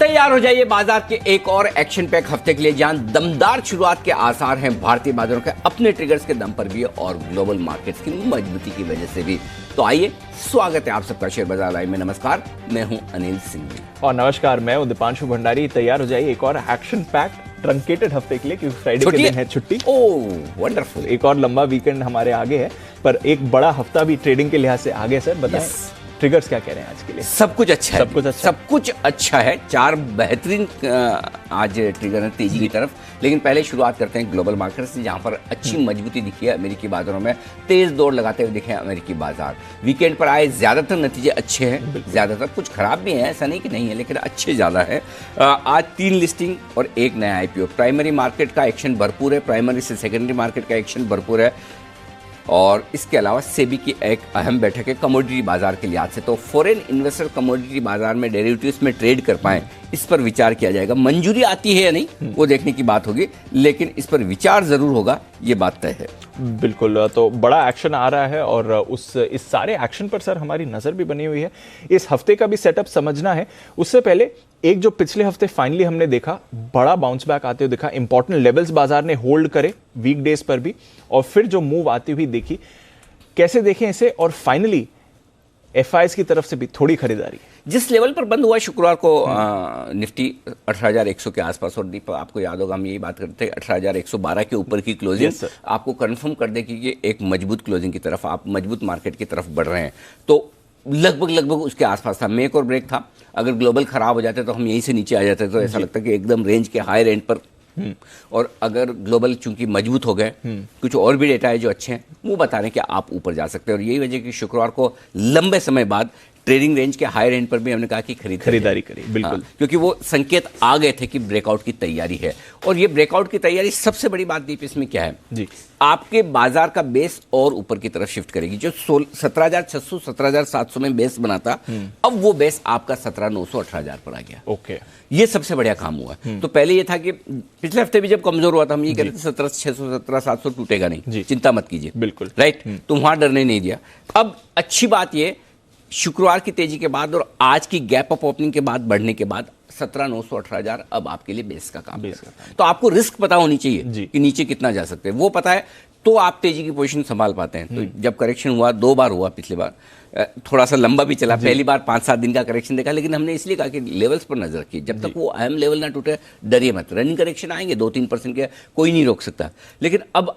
तैयार हो जाइए बाजार के एक और एक्शन पैक हफ्ते के लिए, जहां दमदार शुरुआत के आसार हैं भारतीय बाजारों के अपने ट्रिगर्स के दम पर भी और ग्लोबल मार्केट्स की मजबूती की वजह से भी। तो आइए, स्वागत है आप सबका शेयर बाजार लाइव में। नमस्कार, मैं हूं अनिल सिंह और नमस्कार, मैं हूं दीपांशु भंडारी। तैयार हो जाइए एक और एक्शन पैक ट्रंकेटेड हफ्ते के लिए, क्योंकि फ्राइडे के दिन है छुट्टी। ओह वंडरफुल, एक और लंबा वीकेंड हमारे आगे है, पर एक बड़ा हफ्ता भी ट्रेडिंग के लिहाज से आगे। सर बताएं, ट्रिगर्स क्या कह रहे हैं आज के लिए? सब कुछ अच्छा है, सब कुछ अच्छा है। चार बेहतरीन आज ट्रिगर है तेजी की तरफ। लेकिन पहले शुरुआत करते हैं ग्लोबल मार्केट से, जहां पर अच्छी मजबूती दिखी है अमेरिकी बाजारों में। तेज दौड़ लगाते हुए दिखे अमेरिकी बाजार। वीकेंड पर आए ज्यादातर नतीजे अच्छे हैं, ज्यादातर, कुछ खराब भी हैं, ऐसा नहीं कि नहीं है, लेकिन अच्छे ज्यादा है। आज 3 लिस्टिंग और एक नया आईपीओ। प्राइमरी मार्केट का एक्शन भरपूर है, प्राइमरी से सेकेंडरी मार्केट का एक्शन भरपूर है। और इसके अलावा सेबी की एक अहम बैठक है कमोडिटी बाजार के लिहाज से। तो फॉरेन इन्वेस्टर कमोडिटी बाजार में डेरिवेटिव्स में ट्रेड कर पाएं, इस पर विचार किया जाएगा। मंजूरी आती है या नहीं वो देखने की बात होगी, लेकिन इस पर विचार जरूर होगा, ये बात तय है। बिल्कुल, तो बड़ा एक्शन आ रहा है और इस सारे एक्शन पर सर हमारी नजर भी बनी हुई है। इस हफ्ते का भी सेटअप समझना है। उससे पहले एक जो पिछले हफ्ते फाइनली हमने देखा, बड़ा बाउंस बैक आते हुए देखा, इंपॉर्टेंट लेवल्स बाजार ने होल्ड करे वीकडेज पर भी, और फिर जो मूव आती हुई देखी, कैसे देखें इसे? और फाइनली एफआईएस की तरफ से भी थोड़ी खरीदारी। जिस लेवल पर बंद हुआ शुक्रवार को निफ्टी 18,100 के आसपास, और दीप आपको याद होगा हम यही बात करते थे 18,112 के ऊपर की क्लोजिंग आपको कंफर्म कर दे कि एक मजबूत क्लोजिंग की तरफ, आप मजबूत मार्केट की तरफ बढ़ रहे हैं। तो लगभग उसके आसपास था, मेक और ब्रेक था। अगर ग्लोबल खराब हो जाते तो हम यहीं से नीचे आ जाते, तो ऐसा लगता है कि एकदम रेंज के हाई रेंज पर। और अगर ग्लोबल चूंकि मजबूत हो गए, कुछ और भी डेटा है जो अच्छे हैं, वो बता रहे हैं कि आप ऊपर जा सकते हैं। और यही वजह कि शुक्रवार को लंबे समय बाद ट्रेडिंग रेंज के हाई रेंज पर भी हमने कहा कि खरीदारी करी। बिल्कुल, क्योंकि वो संकेत आ गए थे कि ब्रेकआउट की तैयारी है। और ये ब्रेकआउट की तैयारी, सबसे बड़ी बात दीप इसमें क्या है जी, आपके बाजार का बेस और ऊपर की तरफ शिफ्ट करेगी। जो 17,600 17,700 में बेस बना था, अब वो बेस आपका 17,900 18,000 पर आ गया। ओके, ये सबसे बढ़िया काम हुआ। तो पहले ये था कि पिछले हफ्ते भी जब कमजोर हुआ था, हम ये कह रहे थे 17,600 17,700 टूटेगा नहीं, चिंता मत कीजिए। बिल्कुल राइट, तो वहां डरने नहीं दिया। अब अच्छी बात ये, शुक्रवार की तेजी के बाद और आज की गैप अप ओपनिंग के बाद, बढ़ने के बाद 17,900 18,000 अब आपके लिए बेस का काम है। तो आपको रिस्क पता होनी चाहिए कि नीचे कितना जा सकते हैं, वो पता है तो आप तेजी की पोजीशन संभाल पाते हैं। तो जब करेक्शन हुआ, 2 बार हुआ, पिछली बार थोड़ा सा लंबा भी चला, पहली बार 5-7 दिन का करेक्शन देखा, लेकिन हमने इसलिए कहा कि लेवल्स पर नजर रखिए, जब तक वो अहम लेवल ना टूटे डरिए मत। रनिंग करेक्शन आएंगे 2-3% के, कोई नहीं रोक सकता। लेकिन अब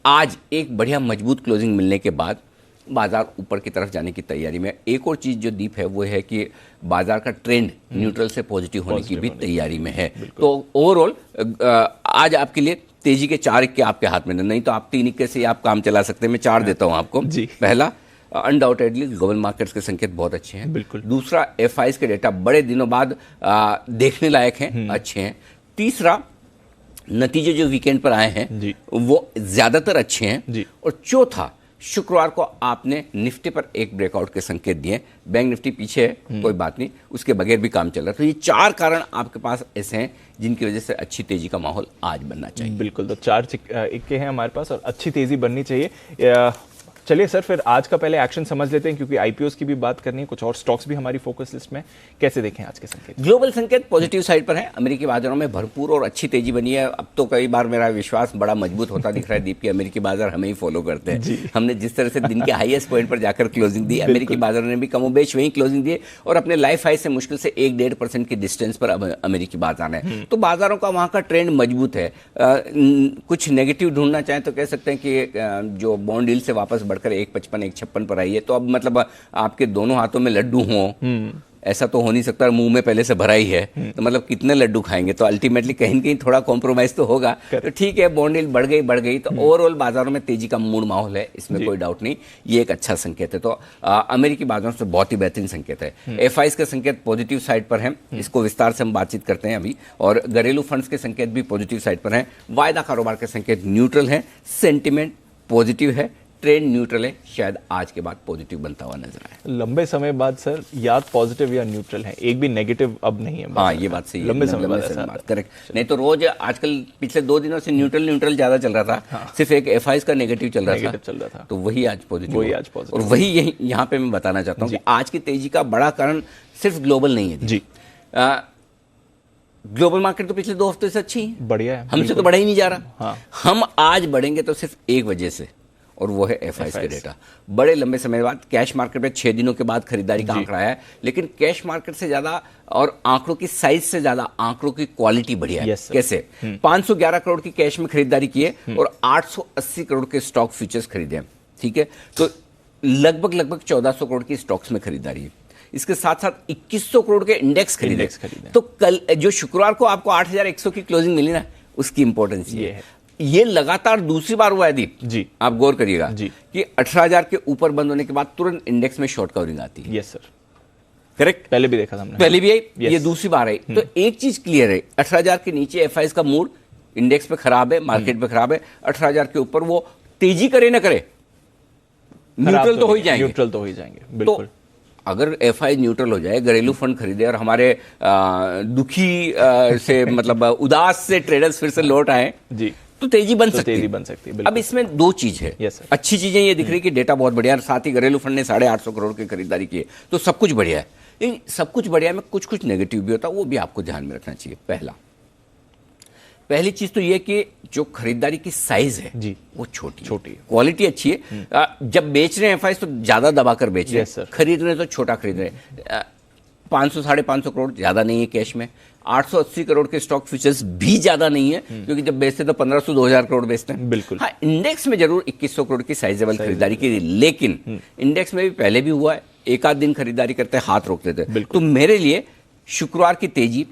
आज एक बढ़िया मजबूत क्लोजिंग मिलने के बाद बाजार ऊपर की तरफ जाने की तैयारी में। एक और चीज जो दीप है वो है कि बाजार का ट्रेंड न्यूट्रल से पॉजिटिव होने की भी तैयारी में है। तो ओवरऑल आज आपके लिए तेजी के 4 इक्के आपके हाथ में, नहीं तो आप 3 इक्के से आप काम चला सकते हैं। मैं 4 देता हूं आपको। पहला, अनडाउटेडली ग्लोबल मार्केट्स के संकेत बहुत अच्छे हैं। बिल्कुल। दूसरा, एफआईएस के डेटा बड़े दिनों बाद देखने लायक हैं, अच्छे हैं। तीसरा, नतीजे जो वीकेंड पर आए हैं वो ज्यादातर अच्छे हैं। और चौथा, शुक्रवार को आपने निफ्टी पर एक ब्रेकआउट के संकेत दिए। बैंक निफ्टी पीछे है, कोई बात नहीं, उसके बगैर भी काम चल रहा है। तो ये 4 कारण आपके पास ऐसे हैं जिनकी वजह से अच्छी तेजी का माहौल आज बनना चाहिए। बिल्कुल, तो 4 इक्के हैं हमारे पास और अच्छी तेजी बननी चाहिए। चलिए सर, फिर आज का पहले एक्शन समझ लेते हैं, क्योंकि आईपीओस की भी बात करनी है, कुछ और स्टॉक्स भी हमारी फोकस लिस्ट में। कैसे देखें आज के संकेत? ग्लोबल संकेत पॉजिटिव साइड पर है। अमेरिकी बाजारों में भरपूर और अच्छी तेजी बनी है। अब तो कई बार मेरा विश्वास बड़ा मजबूत होता दिख रहा है दीप, की अमेरिकी बाजार हमें ही फॉलो करते हैं। हमने जिस तरह से दिन के हाईएस्ट पॉइंट पर जाकर क्लोजिंग दी, अमेरिकी बाजारों ने भी कमोबेश वहीं क्लोजिंग दी और अपने लाइफ हाई से मुश्किल से 1-1.5% की डिस्टेंस पर अब अमेरिकी बाजार है। तो बाजारों का वहां का ट्रेंड मजबूत है। कुछ नेगेटिव ढूंढना चाहें तो कह सकते हैं कि जो बॉन्ड यील्ड से वापस बढ़कर 1.55 1.56 पर आई है, तो अब मतलब आपके दोनों हाथों में लड्डू हों, ऐसा तो हो नहीं सकता। मुंह में पहले से भरा ही है, तो मतलब कितने लड्डू खाएंगे? तो अल्टीमेटली कहीं न कहीं थोड़ा कॉम्प्रोमाइज तो होगा। तो ठीक है, बॉन्ड यील्ड बढ़ गई तो ओवरऑल बाजारों में तेजी का मूड माहौल है, इसमें कोई डाउट नहीं। ये एक अच्छा संकेत है। तो अमेरिकी बाजारों से बहुत ही बेहतरीन संकेत है। एफआईएस का संकेत पॉजिटिव साइड पर है, इसको विस्तार से हम बातचीत करते हैं अभी। और घरेलू फंड्स के संकेत भी पॉजिटिव साइड पर है। वायदा कारोबार के संकेत न्यूट्रल है, सेंटिमेंट पॉजिटिव है, ट्रेंड न्यूट्रल है, शायद आज के बाद पॉजिटिव बनता हुआ नजर आए। लंबे समय बाद सर, या पॉजिटिव या न्यूट्रल है, एक भी नेगेटिव अब नहीं है। हाँ, ये बात सही है। लंबे समय बाद करेक्ट। नहीं तो रोज आजकल पिछले 2 दिनों से न्यूट्रल ज्यादा चल रहा था। हाँ। सिर्फ एक एफआईएस का नेगेटिव चल रहा था, तो वही आज पॉजिटिव। और वही यहाँ पे मैं बताना चाहता हूँ कि आज की तेजी का बड़ा कारण सिर्फ ग्लोबल नहीं है जी। ग्लोबल मार्केट तो पिछले 2 हफ्ते से अच्छी है, बढ़िया है, हमसे तो बढ़ा ही नहीं जा रहा। हाँ। हम आज बढ़ेंगे तो सिर्फ एक वजह से, और वो है एफआईएस के डेटा। बड़े लंबे समय बाद कैश मार्केट में 6 दिनों के बाद खरीदारी का आंकड़ा आया है, लेकिन कैश मार्केट से ज्यादा और आंकड़ों की साइज से ज्यादा आंकड़ों की क्वालिटी बढ़िया है। कैसे? 511 करोड़ की कैश में खरीदारी की है और 880 करोड़ के स्टॉक फ्यूचर्स खरीदे हैं। ठीक है, तो लगभग 1400 करोड़ की स्टॉक्स में खरीदारी है। इसके साथ साथ 2100 करोड़ के इंडेक्स खरीदे। तो कल जो शुक्रवार को आपको 8100 की क्लोजिंग मिली ना, उसकी इंपॉर्टेंस ये है। ये लगातार दूसरी बार हुआ है दीप जी, आप गौर करिएगा कि 18,000 के ऊपर बंद होने के बाद तुरंत इंडेक्स में शॉर्ट कवरिंग आती है। यस सर, करेक्ट, पहले भी देखा था हमने, पहले भी आई, ये दूसरी बार आई। तो एक चीज क्लियर है, 18,000 के नीचे एफआईएस का मूड इंडेक्स पे खराब है, मार्केट पे खराब है। 18,000 के ऊपर वो तेजी करे ना करे, न्यूट्रल तो हो ही जाएंगे, न्यूट्रल तो हो ही जाएंगे, बिल्कुल। तो अगर एफआई न्यूट्रल हो जाए, घरेलू फंड खरीदे और हमारे दुखी से मतलब उदास से ट्रेडर्स फिर से लौट आए जी, तो तेजी बन सकती है। अब इसमें 2 चीज है। yes, अच्छी चीजें ये दिख रही कि डेटा बहुत बढ़िया है, साथ ही घरेलू फंड ने 850 करोड़ की खरीदारी की है, तो सब कुछ बढ़िया है। लेकिन सब कुछ बढ़िया में कुछ नेगेटिव भी होता है, वो भी आपको ध्यान में रखना चाहिए। पहली चीज तो ये कि जो खरीदारी की साइज है जी, वो छोटी है, क्वालिटी अच्छी है। जब बेच रहे हैं एफआईएस तो ज्यादा दबाकर बेच रहे हैं, खरीद रहे हैं तो छोटा खरीद रहे हैं। 500-550 करोड़ ज्यादा नहीं है कैश में। 880 करोड़ के स्टॉक फ्यूचर्स भी ज्यादा नहीं है, क्योंकि जब बेचते तो 1500-2000 करोड़ बेचते हैं। बिल्कुल। हाँ, इंडेक्स में जरूर 2100 करोड़ की साइजेबल खरीदारी की, लेकिन इंडेक्स में भी पहले भी हुआ है, एक आध दिन खरीदारी करते हाथ रोक देते। तो मेरे लिए शुक्रवार की तेजी,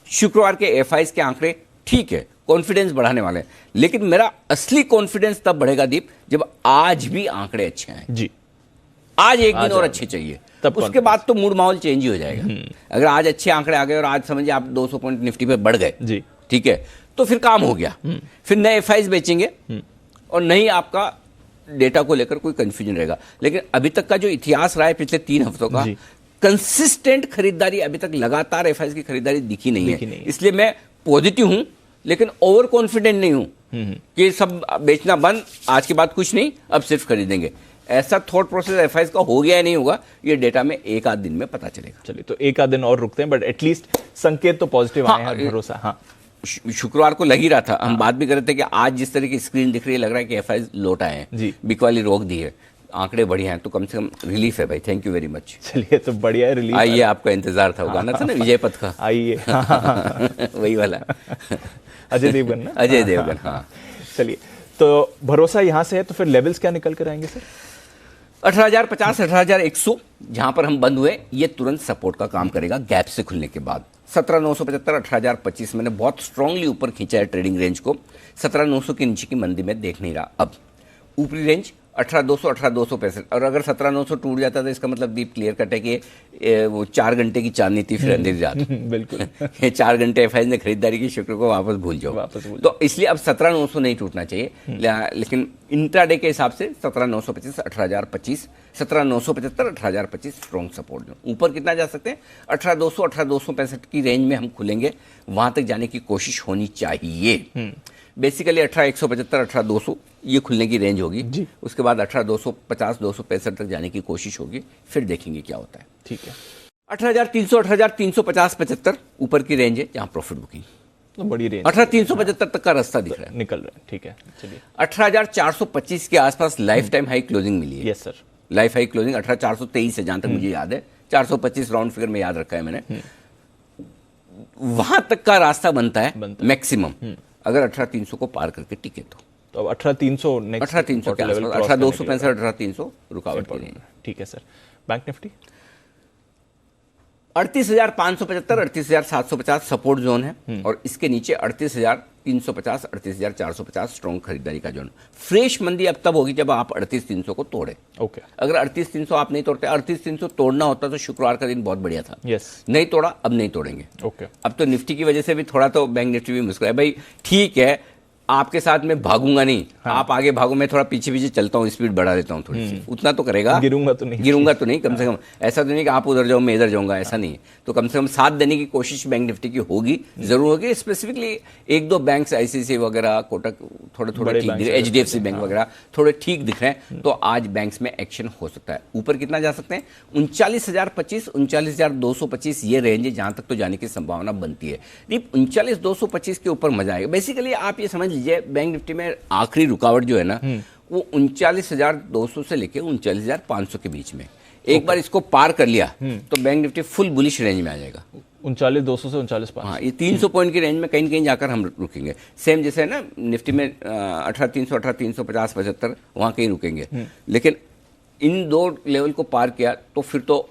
शुक्रवार के एफआईएस के आंकड़े ठीक है, कॉन्फिडेंस बढ़ाने वाले हैं, लेकिन मेरा असली कॉन्फिडेंस तब बढ़ेगा दीप जब आज भी आंकड़े अच्छे हैं जी। आज एक दिन और अच्छे चाहिए, तब उसके बाद तो मूड माहौल चेंज ही हो जाएगा। अगर आज अच्छे आंकड़े आ गए और आज समझिए आप 200 पॉइंट निफ्टी पे बढ़ गए जी, ठीक है, तो फिर काम हो गया। फिर नए एफआईएस बेचेंगे और नहीं आपका डेटा को लेकर कोई कंफ्यूजन रहेगा। लेकिन अभी तक का जो इतिहास रहा है पिछले 3 हफ्तों का, कंसिस्टेंट खरीदारी अभी तक लगातार एफआईएस की खरीदारी दिखी नहीं है। इसलिए मैं पॉजिटिव हूं, लेकिन ओवर कॉन्फिडेंट नहीं हूं कि सब बेचना बंद, आज के बाद कुछ नहीं, अब सिर्फ खरीदेंगे। ऐसा थॉट प्रोसेस एफआईएस का हो गया या नहीं होगा, ये डेटा में एक आध दिन में पता चलेगा। चलिए, तो एक आध दिन और रुकते हैं, बट एटलीस्ट संकेत तो पॉजिटिव आए हैं, भरोसा। हाँ, शुक्रवार को लग ही रहा था, हम बात भी कर रहे थे कि आज जिस तरह की स्क्रीन दिख रही है, लग रहा है कि एफआईएस लौट आए हैं जी, बिक वाली रोक दी है, आंकड़े बढ़िया हैं, तो कम से कम रिलीफ है भाई। Thank you very much. चलिए, तो बढ़िया है, रिलीफ। आइए, आपका इंतजार था, वो गाना था ना विजय पथ का, आइए वही वाला अजय देवगन ना, अजय देवगन। हाँ, चलिए, तो भरोसा यहां से है, तो फिर लेवल्स क्या निकल कर आएंगे सर? 18,050, 18,100 जहां पर हम बंद हुए, ये तुरंत सपोर्ट का काम करेगा गैप से खुलने के बाद। 17,975, 18,025 मैंने बहुत स्ट्रांगली ऊपर खींचा है ट्रेडिंग रेंज को। 17,900 के नीचे की मंदी में देख नहीं रहा। अब ऊपरी रेंज 18,200, 18,265, और अगर 17,900 टूट जाता तो इसका मतलब डीप क्लियर कट है कि वो 4 घंटे की चांदनी थी फिर अंधेरी रात। बिल्कुल। ये 4 घंटे एफआईएस ने खरीदारी की, शुक्र को वापस भूल जाओ। तो इसलिए अब 17,900 नहीं टूटना चाहिए, लेकिन इंट्राडे के हिसाब से 17,925, 18,025, 17,975, 18,025 स्ट्रॉन्ग सपोर्ट जो ऊपर कितना जा सकते हैं, 18,200, 18,265 की रेंज में हम खुलेंगे, वहां तक जाने की कोशिश होनी चाहिए। बेसिकली 18,175, 18,200 ये खुलने की रेंज होगी जी। उसके बाद 18,250, 265 तक जाने की कोशिश होगी, फिर देखेंगे क्या होता है। ठीक है, 18,300, 18,350, 75 ऊपर की रेंज है जहां प्रॉफिट बुकिंग, तो बड़ी रेंज 18,375 तक का रास्ता दिख रहा है, निकल रहा है। ठीक है, चलिए, 18,425 के आसपास लाइफ टाइम हाई क्लोजिंग मिली है। Yes sir, life high closing 18,423 है जहां तक मुझे याद है, 425 राउंड फिगर में याद रखा है मैंने। वहां तक का रास्ता बनता है मैक्सिमम, अगर 18,300 को पार करके टिके तो अब 18,300 नेक्स्ट, 18,300 के आसपास, 18,265, 18,300 रुकावट की रहेगी। ठीक है sir. Bank Nifty 38,575, 38,750 support zone है, और इसके नीचे 38,350, 38,450 स्ट्रॉन्ग खरीदारी का जोन। फ्रेश मंदी अब तब होगी जब आप 38,300 को तोड़े। ओके, अगर 38,300 आप नहीं तोड़ते, 38,300 तोड़ना होता तो शुक्रवार का दिन बहुत बढ़िया था। यस, नहीं तोड़ा, अब नहीं तोड़ेंगे। ओके, अब तो निफ्टी की वजह से भी थोड़ा तो बैंक निफ्टी भी मुस्कुराया भाई, ठीक है आपके साथ में भागूंगा नहीं, आप आगे भागो, मैं थोड़ा पीछे पीछे चलता हूँ, स्पीड बढ़ा देता हूँ थोड़ी सी, उतना तो करेगा। गिरूंगा तो नहीं कम से कम। ऐसा तो नहीं कि आप उधर जाओ मैं इधर जाऊंगा, ऐसा नहीं है। तो कम से कम साथ देने की कोशिश बैंक निफ्टी की होगी, जरूर होगी। स्पेसिफिकली एक दो बैंक ICICI वगैरह, कोटक थोड़े ठीक दिख रहे, HDFC बैंक वगैरह थोड़े ठीक दिख रहे हैं, तो आज बैंक्स में एक्शन हो सकता है। ऊपर कितना जा सकते हैं? 39,025, 39,225 ये रेंज है जहां तक तो जाने की संभावना बनती है। 39,225 के ऊपर मजा आएगा। बेसिकली आप ये समझ लीजिए बैंक निफ्टी में आखिरी रुकावट जो है ना, वो 39,200 से लेके 39,500 के बीच में। एक बार इसको पार कर लिया तो bank Nifty full bullish range में आ जाएगा। 39,200 से 39,500। हाँ, ये 300 पॉइंट की रेंज में कहीं कहीं जाकर हम रुकेंगे। सेम जैसे है ना निफ्टी में 18,300, 18,350, 75 वहां कहीं रुकेंगे। लेकिन इन दो लेवल को पार किया तो फिर तो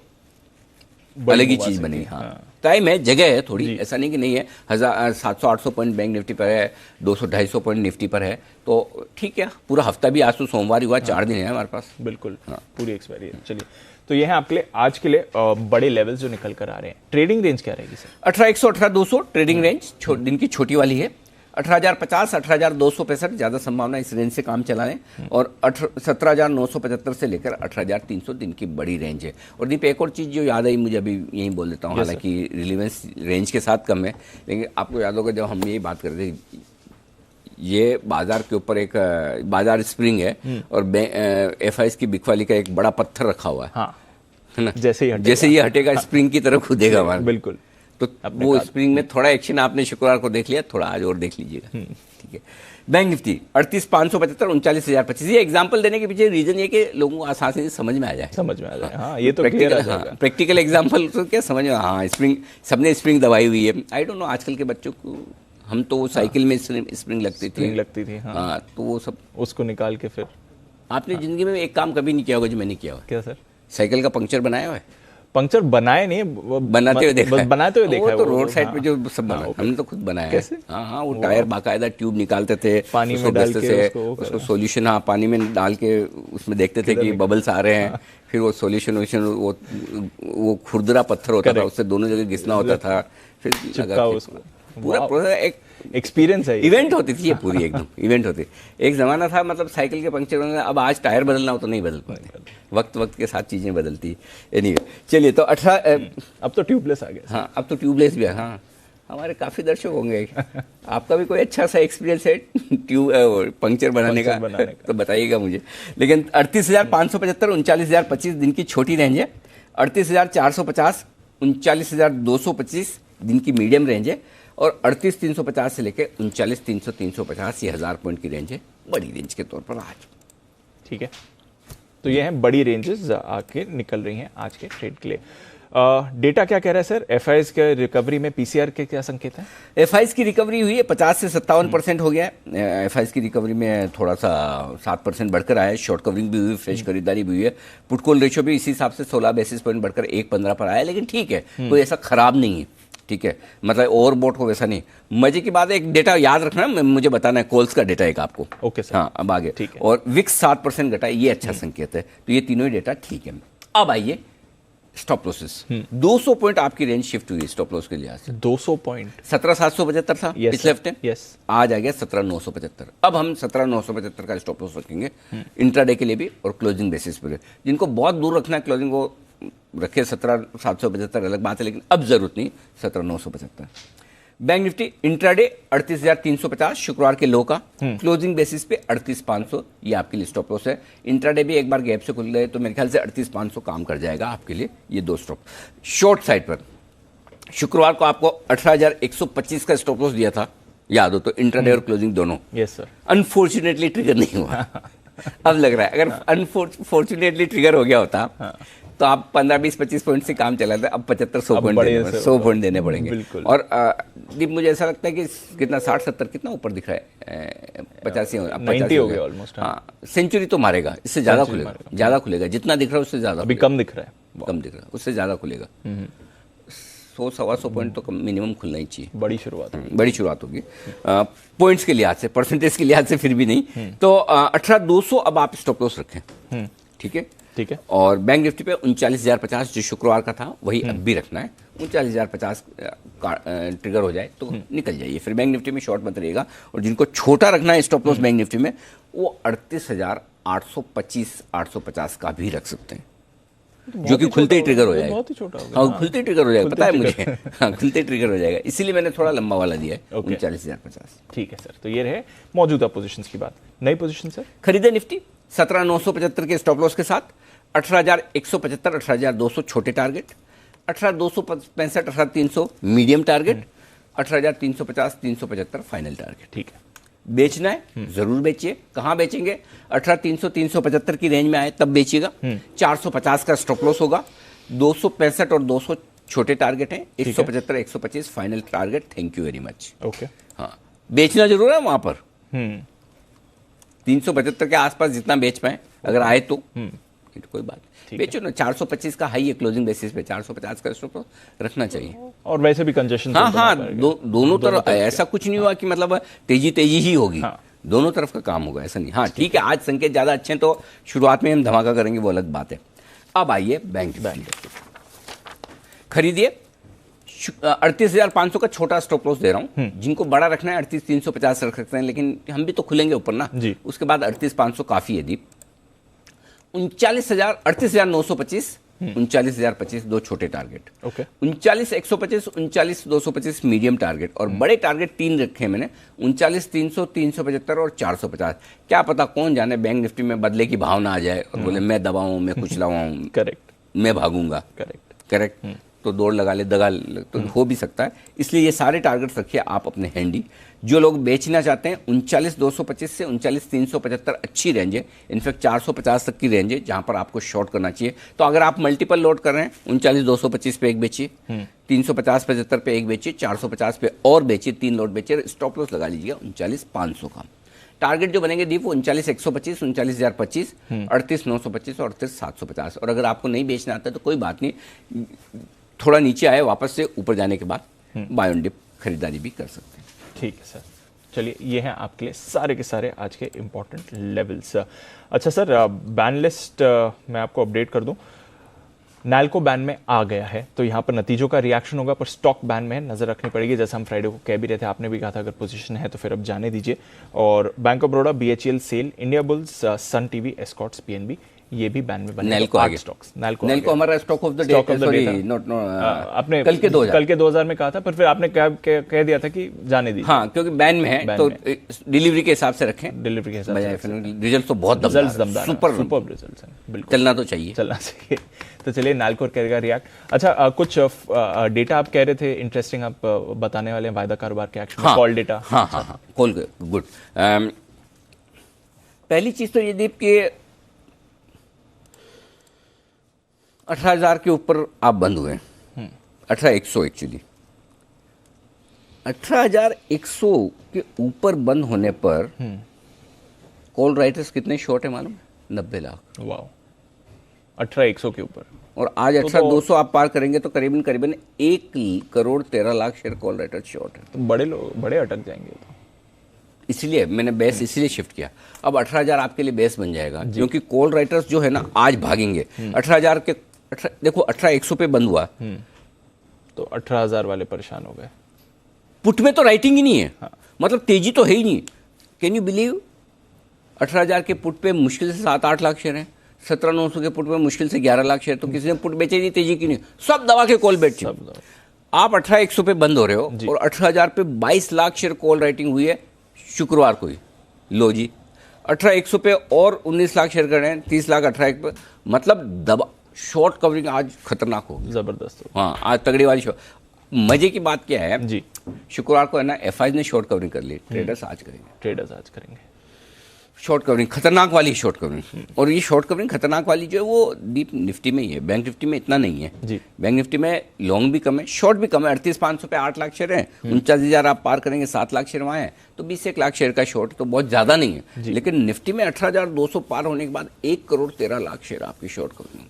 अलग ही चीज बनेगी। हाँ, टाइम है, जगह है थोड़ी, ऐसा नहीं कि नहीं है। 700-800 पॉइंट बैंक निफ्टी पर है, 200-250 पॉइंट निफ्टी पर है, तो ठीक है। पूरा हफ्ता भी आज तो सोमवार ही हुआ, 4 दिन है हमारे पास। बिल्कुल, हाँ, पूरी एक्सपायरी है। चलिए, तो ये है आपके लिए आज के लिए बड़े लेवल्स जो निकल कर आ रहे हैं। ट्रेडिंग रेंज क्या रहेगी सर? 18,100, 18,200 ट्रेडिंग रेंज दिन की छोटी वाली है। 18,050, 18,265 ज्यादा संभावना इस रेंज से काम चलाने, और 17,975 से लेकर 18,300 दिन की बड़ी रेंज है। और दीप एक और चीज जो याद आई मुझे, अभी यही बोल देता हूँ, हालांकि रिलीवेंस रेंज के साथ कम है, लेकिन आपको याद होगा जब हम यही बात कर रहे थे, ये बाजार के ऊपर एक बाजार स्प्रिंग है और FIs की बिक वाली का एक बड़ा पत्थर रखा हुआ है। हाँ, है ना? जैसे ये हटेगा स्प्रिंग की तरफ खुदेगा हमारा। बिल्कुल। तो वो स्प्रिंग में थोड़ा एक्शन आपने शुक्रवार को देख लिया, थोड़ा आज और देख लीजिएगा। ठीक है। Bank Nifty 38,575, 39,025। ये एग्जांपल देने के पीछे रीजन ये कि लोगों को आसानी से समझ में आ जाए। हाँ, ये तो प्रैक्टिकल एग्जांपल तो क्या समझ में, हाँ स्प्रिंग, सबने स्प्रिंग दबाई हुई है। आई डोंट नो आजकल के बच्चों को, हम तो वो साइकिल में स्प्रिंग लगती थी। हाँ, तो वो सब उसको निकाल के फिर आपने जिंदगी में एक काम कभी नहीं किया होगा जो मैंने किया हुआ। क्या सर? साइकिल का पंक्चर बनाया हुआ है? पंक्चर बनाए नहीं, बनाते हुए देखा है। तो रोड साइड पे जो सब बना, हमने तो खुद बनाया है। हाँ, वो टायर बाकायदा ट्यूब निकालते थे, पानी में डाल के उसको सॉल्यूशन, हाँ पानी में डाल के उसमें देखते थे कि बबल्स आ रहे हैं, फिर वो सॉल्यूशन वो खुरदरा पत्थर होता था, उससे दोनों जगह घिसना होता था, फिर लगा पूरा प्रोसेस। एक एक्सपीरियंस है, इवेंट होती थी ये पूरी, एकदम इवेंट होती। एक जमाना था मतलब साइकिल के पंक्चर होने, अब आज टायर बदलना हो तो नहीं बदल पाते, वक्त के साथ चीजें बदलती। एनीवे, चलिए तो 18 अब तो ट्यूबलेस आ गया। हाँ, अब तो ट्यूबलेस भी है। हाँ, हमारे काफी दर्शक होंगे, आपका भी कोई अच्छा सा एक्सपीरियंस है ट्यूब पंक्चर बनाने का तो बताइएगा मुझे। लेकिन 38,575, 39,025 दिन की छोटी रेंज है। 38,450, 39,225 दिन की मीडियम रेंज है, और 38,350 से लेकर 39,300, 350 ये 1000 पॉइंट की रेंज है बड़ी रेंज के तौर पर आज। ठीक है, तो ये हैं बड़ी रेंजेस आके निकल रही हैं आज के ट्रेड के लिए। डेटा क्या कह रहा है सर? FIs के रिकवरी में PCR के क्या संकेत हैं? FIs की रिकवरी हुई है, 50 से 57% हो गया है। FIs की रिकवरी में थोड़ा सा 7% बढ़कर आया है। शॉर्ट कवरिंग भी हुई, फ्रेश खरीदारी भी हुई है। पुट कॉल रेशियो भी इसी हिसाब से 16 बेसिस पॉइंट बढ़कर 1.15 पर आया, लेकिन ठीक है, कोई ऐसा खराब नहीं है। ठीक है, मतलब ओवरबोट हो वैसा नहीं। मजे की बात है, एक डेटा याद रखना, मुझे बताना है, कोल्स का डेटा एक आपको। Okay sir. हाँ, अब आगे। ठीक है। और विक्स 7% घटा, ये अच्छा संकेत है। तो ये तीनों ही डेटा ठीक है। अब आइए स्टॉप लॉसेस। 200 पॉइंट आपकी रेंज शिफ्ट हुई स्टॉप लॉस के लिहाज से। 200 पॉइंट 17,775 था पिछले हफ्ते, यस, आज आ गया 17,975। अब हम 17,975 का स्टॉप लॉस रखेंगे इंट्राडे के लिए भी और क्लोजिंग बेसिस पर। जिनको बहुत दूर रखना है क्लोजिंग, वो रखे 17,775, अलग बात है, लेकिन अब जरूरत नहीं 17,975। बैंक निफ्टी इंट्राडे 38,350 शुक्रवार के लो का, क्लोजिंग बेसिस पे 38,500 ये आपके लिए स्टॉप लॉस है। इंट्राडे भी एक बार गैप से खुल गए तो मेरे ख्याल से 38,500 काम कर जाएगा आपके लिए। ये दो स्टॉप। शॉर्ट साइड पर शुक्रवार को आपको 18,125 का स्टॉप लॉस दिया था, याद हो तो, इंट्राडे और क्लोजिंग दोनों। Yes sir. अनफॉर्चुनेटली ट्रिगर नहीं हुआ। अब लग रहा है अगर अनफॉर्चुनेटली ट्रिगर हो गया होता तो आप 15, 20, 25 पॉइंट से काम चला था। अब 75-100 पॉइंट 100 पॉइंट देने पड़ेंगे। और दीप मुझे ऐसा लगता है कि कितना 60-70 कितना ऊपर दिख रहा है, 85 हो गया ऑलमोस्ट। हाँ, सेंचुरी तो मारेगा, इससे ज्यादा खुलेगा, ज्यादा खुलेगा। जितना दिख रहा है उससे ज्यादा, अभी कम दिख रहा है, कम दिख रहा है, उससे ज्यादा खुलेगा। 100-125 पॉइंट तो मिनिमम खुलना ही चाहिए। बड़ी शुरुआत, बड़ी शुरुआत होगी पॉइंट्स के लिहाज से, परसेंटेज के लिहाज से फिर भी नहीं। तो 18,200 अब आप स्टॉप लॉस रखें। ठीक है, ठीक है। और बैंक निफ्टी पे 39,050 जो शुक्रवार का था वही अब भी रखना है। 39,050 ट्रिगर हो जाए तो निकल जाइए, फिर बैंक निफ्टी में शॉर्ट मत रहिएगा। और जिनको छोटा रखना है स्टॉप लॉस बैंक निफ्टी में, वो 38,825 850 का भी रख सकते हैं, जो कि खुलते ही ट्रिगर हो जाएगा। बहुत ही छोटा हो गया। हाँ, खुलते ही ट्रिगर हो जाएगा, पता है मुझे। हाँ, खुलते ही ट्रिगर हो जाएगा, इसीलिए मैंने थोड़ा लंबा वाला दिया है 39,050। ठीक है सर, तो ये रहे मौजूदा पोजीशंस की बात। नई पोजीशन सर? खरीदे निफ्टी 17,975 के स्टॉप लॉस के साथ, 18,175 18,200 छोटे target, 18,265 18,300 medium target, 18,350 375 final target. ठीक है, बेचना है जरूर बेचिए। कहां बेचेंगे? 18,300 375 की रेंज में आए तब बेचिएगा। 450 का स्टॉप लॉस होगा, 265 और 200 छोटे टारगेट हैं, 175 125 final target. Thank you very much. Okay, हाँ, बेचना जरूर है वहां पर। 375 के आसपास जितना बेच पाए अगर आए तो कोई बात नहीं, बेचो ना। 425 का हाई है क्लोजिंग बेसिस पे, 450 का स्टॉप लॉस रखना चाहिए। और वैसे भी कंजेशन हाँ, दोनों तरफ ऐसा कुछ नहीं हुआ कि मतलब तेजी ही होगी। हाँ। दोनों तरफ का काम होगा, ऐसा नहीं। हाँ ठीक है, आज संकेत ज्यादा अच्छे हैं तो शुरुआत में हम धमाका करेंगे, वो अलग बात है। अब आइए बैंक खरीदिए। 38,500 का छोटा स्टॉप लॉस दे रहा हूं। जिनको बड़ा रखना है 38,350 रख सकते हैं, लेकिन हम भी तो खुलेंगे ऊपर ना जी। उसके बाद 38,500 काफी है दीप। 38,925 39,025 दो छोटे टारगेट। ओके, 39,125 39,225 मीडियम टारगेट, और बड़े टारगेट 3 रखे हैं मैंने, 39,300 375 और 450। क्या पता कौन जाने बैंक निफ्टी में बदले की भावना आ जाए और बोले मैं दबाऊं, मैं कुछ लगाऊं, करेक्ट, मैं भागूंगा। करेक्ट, तो दौड़ लगा ले, दगा ले, तो हो भी सकता है। इसलिए ये सारे टारगेट्स रखिए आप अपने हैंडी। जो लोग बेचना चाहते हैं 39,225 से 39,375 अच्छी रेंज है, इनफैक्ट 450 तक की रेंज है जहां पर आपको शॉर्ट करना चाहिए। तो अगर आप मल्टीपल लोड कर रहे हैं 39,225 पे एक बेचिए, 350-75 पे एक बेचिए, 450 पे और बेचिए, 3 लोड बेचिए, स्टॉप लॉस लगा लीजिएगा 39,500 का। टारगेट जो बनेंगे दीप वो 39,125 39,025 38,925 और 38,750। और अगर आपको नहीं बेचना आता तो कोई बात नहीं, थोड़ा नीचे आए वापस से ऊपर जाने के बाद बाय ऑन डिप खरीदारी भी कर सकते हैं। ठीक है सर, चलिए ये हैं आपके लिए सारे के सारे आज के इंपॉर्टेंट लेवल्स। अच्छा सर, बैन लिस्ट मैं आपको अपडेट कर दूं। नैल्को बैन में आ गया है, तो यहाँ पर नतीजों का रिएक्शन होगा, पर स्टॉक बैन में नजर रखनी पड़ेगी। जैसा हम फ्राइडे को कह भी रहे थे, आपने भी कहा था अगर पोजीशन है तो फिर अब जाने दीजिए। और bank of Baroda, BHEL, SAIL, Indiabulls, Sun TV, Escorts, PNB ये भी बैन में बने। नैल्को आगे स्टॉक्स, नैल्को हमारा stock of the day, sorry not आपने कल के 2000 में कहा था, पर फिर आपने कह दिया था कि जाने दीजिए। हाँ, क्योंकि बैन में है तो डिलीवरी के हिसाब से रखें, डिलीवरी के हिसाब से। रिजल्ट तो बहुत दमदार, सुपर रिजल्ट्स हैं, बिल्कुल चलना तो चाहिए। तो चलिए नैल्को करेगा रिएक्ट। अच्छा, कुछ डेटा आप कह रहे थे इंटरेस्टिंग, आप बताने वाले हैं वायदा कारोबार के एक्शन में, कॉल डेटा। हाँ, कॉल गुड। पहली चीज तो ये दीप के 18,000 के ऊपर आप बंद हुए, 18,100 एक्चुअली। 18,100 के ऊपर बंद होने पर कॉल राइटर्स कितने शॉर्ट है मालूम? 90 लाख। वाह, 18,100 के ऊपर। और आज 18,200 आप पार करेंगे तो करीबन 1,13,00,000 शेयर कॉल राइटर्स शॉर्ट है। तो बड़े अटक जाएंगे तो। इसलिए मैंने बेस इसलिए शिफ्ट किया। अब 18,000 आपके लिए बेस बन जाएगा, क्योंकि कॉल राइटर्स जो है ना आज भागेंगे। 18,000 के देखो 18,100 पे बंद हुआ तो 18,000 वाले परेशान हो गए। पुट में तो राइटिंग ही नहीं है। हाँ। मतलब तेजी तो है ही नहीं। कैन यू बिलीव 18,000 के पुट पे मुश्किल से 7-8 लाख शेयर हैं, 17,900 के पुट पे मुश्किल से 11 लाख शेयर। तो किसी ने पुट बेचे नहीं, तेजी की नहीं, सब दबा के कॉल बेचे। आप 18,100 पे बंद हो रहे हो और 18,000 पे 22 लाख शेयर कॉल राइटिंग हुई है शुक्रवार को ही। लो जी, 18,100 पे और 19 लाख शेयर कर रहे हैं, 30 लाख 18 पे, मतलब दबा शॉर्ट कवरिंग आज खतरनाक होगी, जबरदस्त हो। हाँ, आज तगड़ी वाली शॉर्ट। मजे की बात क्या है जी, शुक्रवार को है ना FIs ने शॉर्ट कवरिंग कर ली, ट्रेडर्स आज करेंगे शॉर्ट कवरिंग, खतरनाक वाली शॉर्ट कवरिंग। और ये शॉर्ट कवरिंग खतरनाक वाली जो है वो डीप निफ्टी में ही है, बैंक निफ्टी में इतना नहीं है जी। बैंक निफ्टी में लॉन्ग भी कम है, शॉर्ट भी कम है। 38,500 पे 8 लाख शेयर है, 39,000 आप पार करेंगे, 7 लाख शेयर वहाँ है, तो 21 लाख शेयर का शॉर्ट तो बहुत ज्यादा नहीं है। लेकिन निफ्टी में 18,200 पार होने के बाद 1,13,00,000 शेयर आपकी शॉर्ट कवरिंग।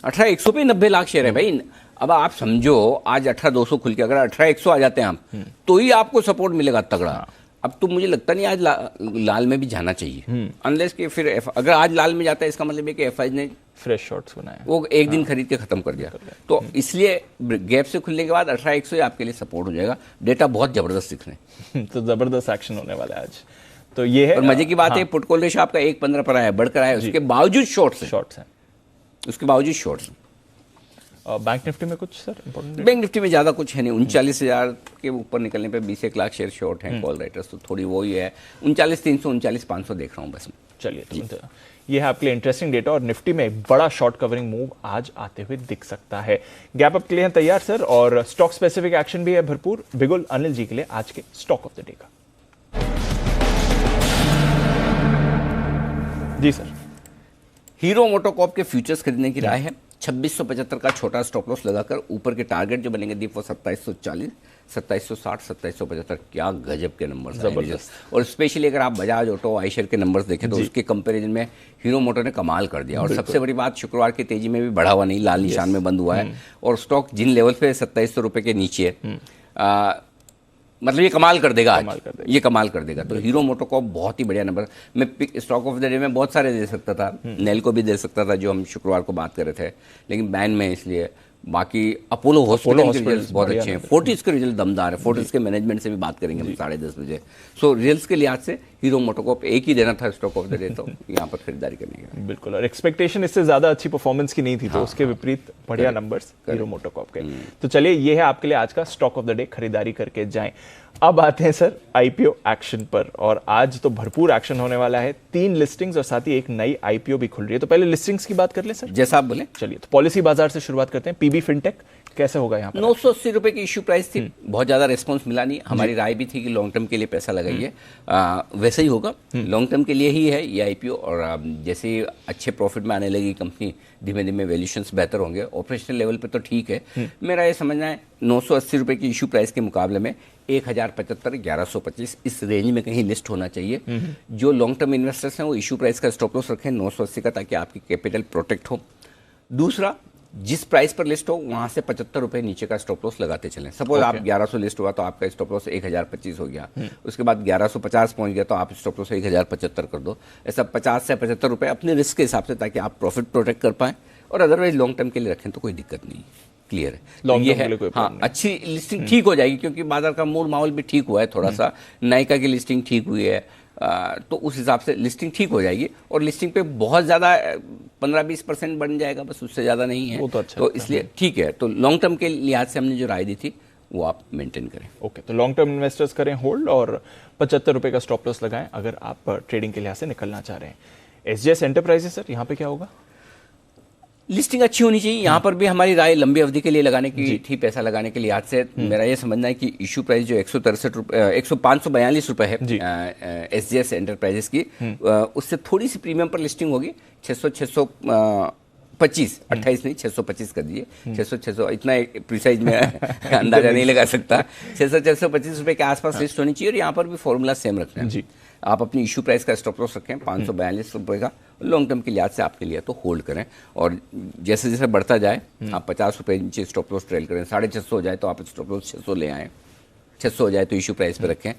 18,100 पे 90 लाख शेयर है भाई। अब आप समझो आज 18,200 खुल के अगर 18,100 आ जाते हैं आप, तो ही आपको सपोर्ट मिलेगा तगड़ा। अब तो मुझे लगता नहीं आज लाल में भी जाना चाहिए, अनलेस कि फिर अगर आज लाल में जाता है इसका मतलब है कि एफआई ने फ्रेश शॉर्ट्स बनाया, वो एक दिन खरीद के खत्म कर दिया। तो इसलिए गैप से खुलने के बाद 18,100 आपके लिए सपोर्ट हो जाएगा। डेटा बहुत जबरदस्त दिख रहे हैं तो जबरदस्त एक्शन होने वाला है आज। तो ये है, और मजे की बात है पुट कॉल रेशियो आपका 1.15 पर आया, बढ़कर आया, उसके बावजूद शॉर्ट्स हैं, उसके बावजूद शॉर्ट्स। बैंक निफ्टी में कुछ सर इंपॉर्टेंट? बैंक निफ्टी में ज्यादा कुछ है नहीं, 39,000 के ऊपर निकलने पे 20 लाख शेयर शॉर्ट हैं कॉल राइटर्स, तो थोड़ी वो ही है 39,300 39,500 देख रहा हूँ बस। चलिए, तो ये है आपके लिए इंटरेस्टिंग डेटा, और निफ्टी में एक बड़ा शॉर्ट कवरिंग मूव आज आते हुए दिख सकता है। गैप अप के लिए तैयार सर, और स्टॉक स्पेसिफिक एक्शन भी है भरपूर। बिगुल अनिल जी के लिए आज के स्टॉक ऑफ द डे का। जी सर। हीरो मोटोकॉर्प के फ्यूचर्स खरीदने की राय है। 2675 का छोटा स्टॉप लॉस लगाकर ऊपर के टारगेट जो बनेंगे दीप वो 2740, 2760, 2775। क्या गजब के नंबर्स हैं। और स्पेशली अगर आप बजाज ऑटो आयशर के नंबर्स देखें तो उसके कंपैरिजन में हीरो मोटर ने कमाल कर दिया। और सबसे बड़ी बात, शुक्रवार की तेजी में भी बढ़ा हुआ नहीं, लाल निशान में बंद हुआ है, और स्टॉक जिन लेवल पे 2700 रुपए के नीचे है, मतलब ये कमाल कर देगा आज, ये कमाल कर देगा। तो हीरो मोटोकॉर्प बहुत ही बढ़िया नंबर। मैं स्टॉक ऑफ द डे में बहुत सारे दे सकता था, नेल को भी दे सकता था जो हम शुक्रवार को बात कर रहे थे, लेकिन बैन में इसलिए। बाकी अपोलो हॉस्पिटल के रिजल्ट्स बहुत अच्छे हैं, फोर्टिस के रिजल्ट दमदार है, फोर्टिस के मैनेजमेंट से भी बात करेंगे हम 10:30 बजे। सो रिजल्ट्स के लिहाज से हीरो मोटोकॉर्प एक ही देना था स्टॉक ऑफ द डे, तो यहाँ पर खरीदारी करने का। बिल्कुल, और एक्सपेक्टेशन इससे ज्यादा अच्छी परफॉर्मेंस की नहीं थी, तो उसके विपरीत बढ़िया नंबर्स हीरो मोटोकॉर्प के। तो चलिए, ये है आपके लिए आज का स्टॉक ऑफ द डे, खरीदारी करके जाएं। अब आते हैं सर आईपीओ एक्शन पर, और आज तो भरपूर एक्शन होने वाला है। 3 लिस्टिंग्स और साथ ही एक नई आईपीओ भी खुल रही है। तो पहले लिस्टिंग्स की बात कर लें सर, जैसा आप बोले। चलिए, तो पॉलिसी बाजार से शुरुआत करते हैं। पीबी फिनटेक कैसे होगा यहाँ पर? 980 रुपए की इश्यू प्राइस थी, बहुत ज्यादा रिस्पॉन्स मिला नहीं। हमारी राय भी थी कि लॉन्ग टर्म के लिए पैसा लगाइए, वैसे ही होगा, लॉन्ग टर्म के लिए ही है ये आईपीओ। और जैसे ही अच्छे प्रॉफिट में आने लगी कंपनी, धीमे धीमे वैल्यूएशंस बेहतर होंगे। ऑपरेशनल लेवल पे तो ठीक है। मेरा ये समझना है 980 रुपए की इश्यू प्राइस के मुकाबले में 1075, 1125 इस रेंज में कहीं लिस्ट होना चाहिए। जो लॉन्ग टर्म इन्वेस्टर्स हैं वो इश्यू प्राइस का स्टॉप लॉस रखें 980 का, ताकि आपकी कैपिटल प्रोटेक्ट हो। दूसरा, जिस प्राइस पर लिस्ट हो वहां से 75 रुपए नीचे का स्टॉप लॉस लगाते चलें। सपोज आप 1100 लिस्ट हुआ तो आपका स्टॉप लॉस 1025 हो गया, उसके बाद 1150 पहुंच गया तो आप स्टॉप लॉस 1075 कर दो। ऐसा 50 से 75 रुपए अपने रिस्क के हिसाब से, ताकि आप प्रॉफिट प्रोटेक्ट कर पाएं। और अदरवाइज लॉन्ग टर्म के लिए रखें तो कोई दिक्कत नहीं, क्लियर है। तो ये है, हाँ, अच्छी लिस्टिंग ठीक हो जाएगी, क्योंकि बाजार का मूड माहौल भी ठीक हुआ है थोड़ा सा। नायका की लिस्टिंग ठीक हुई है, तो उस हिसाब से लिस्टिंग ठीक हो जाएगी। और लिस्टिंग पे बहुत ज़्यादा 15-20% बन जाएगा, बस उससे ज़्यादा नहीं है। तो अच्छा, तो इसलिए ठीक है। तो लॉन्ग टर्म के लिहाज से हमने जो राय दी थी वो आप मेंटेन करें। ओके, तो लॉन्ग टर्म इन्वेस्टर्स करें होल्ड, और 75 रुपए का स्टॉप लॉस लगाएं अगर आप ट्रेडिंग के लिहाज से निकलना चाह रहे हैं। एसजेएस एंटरप्राइजेस सर, यहाँ पे क्या होगा? लिस्टिंग अच्छी होनी चाहिए। यहाँ पर भी हमारी राय लंबी अवधि के लिए लगाने की थी, पैसा लगाने के लिहाज से। मेरा ये समझना है कि इशू प्राइस जो 542 रुपए है एसजीएस एंटरप्राइजेस की, उससे थोड़ी सी प्रीमियम पर लिस्टिंग होगी। 625, 28 नहीं 625 कर दिए, 600 इतना प्रिसाइज में अंदाजा नहीं लगा सकता। 625 रुपए के आसपास लिस्ट होनी चाहिए। और यहाँ पर भी फॉर्मूला सेम रखना है जी। आप अपनी इशू प्राइस का स्टॉप लॉस रखें 542 रुपए का, लॉन्ग टर्म के लिहाज से आपके लिए तो होल्ड करें। और जैसे जैसे बढ़ता जाए आप 50 रुपए नीचे स्टॉप लॉस ट्रेल करें। 650 हो जाए तो आप स्टॉप लॉस 600 ले आएँ, 600 हो जाए तो इशू प्राइस पे रखें।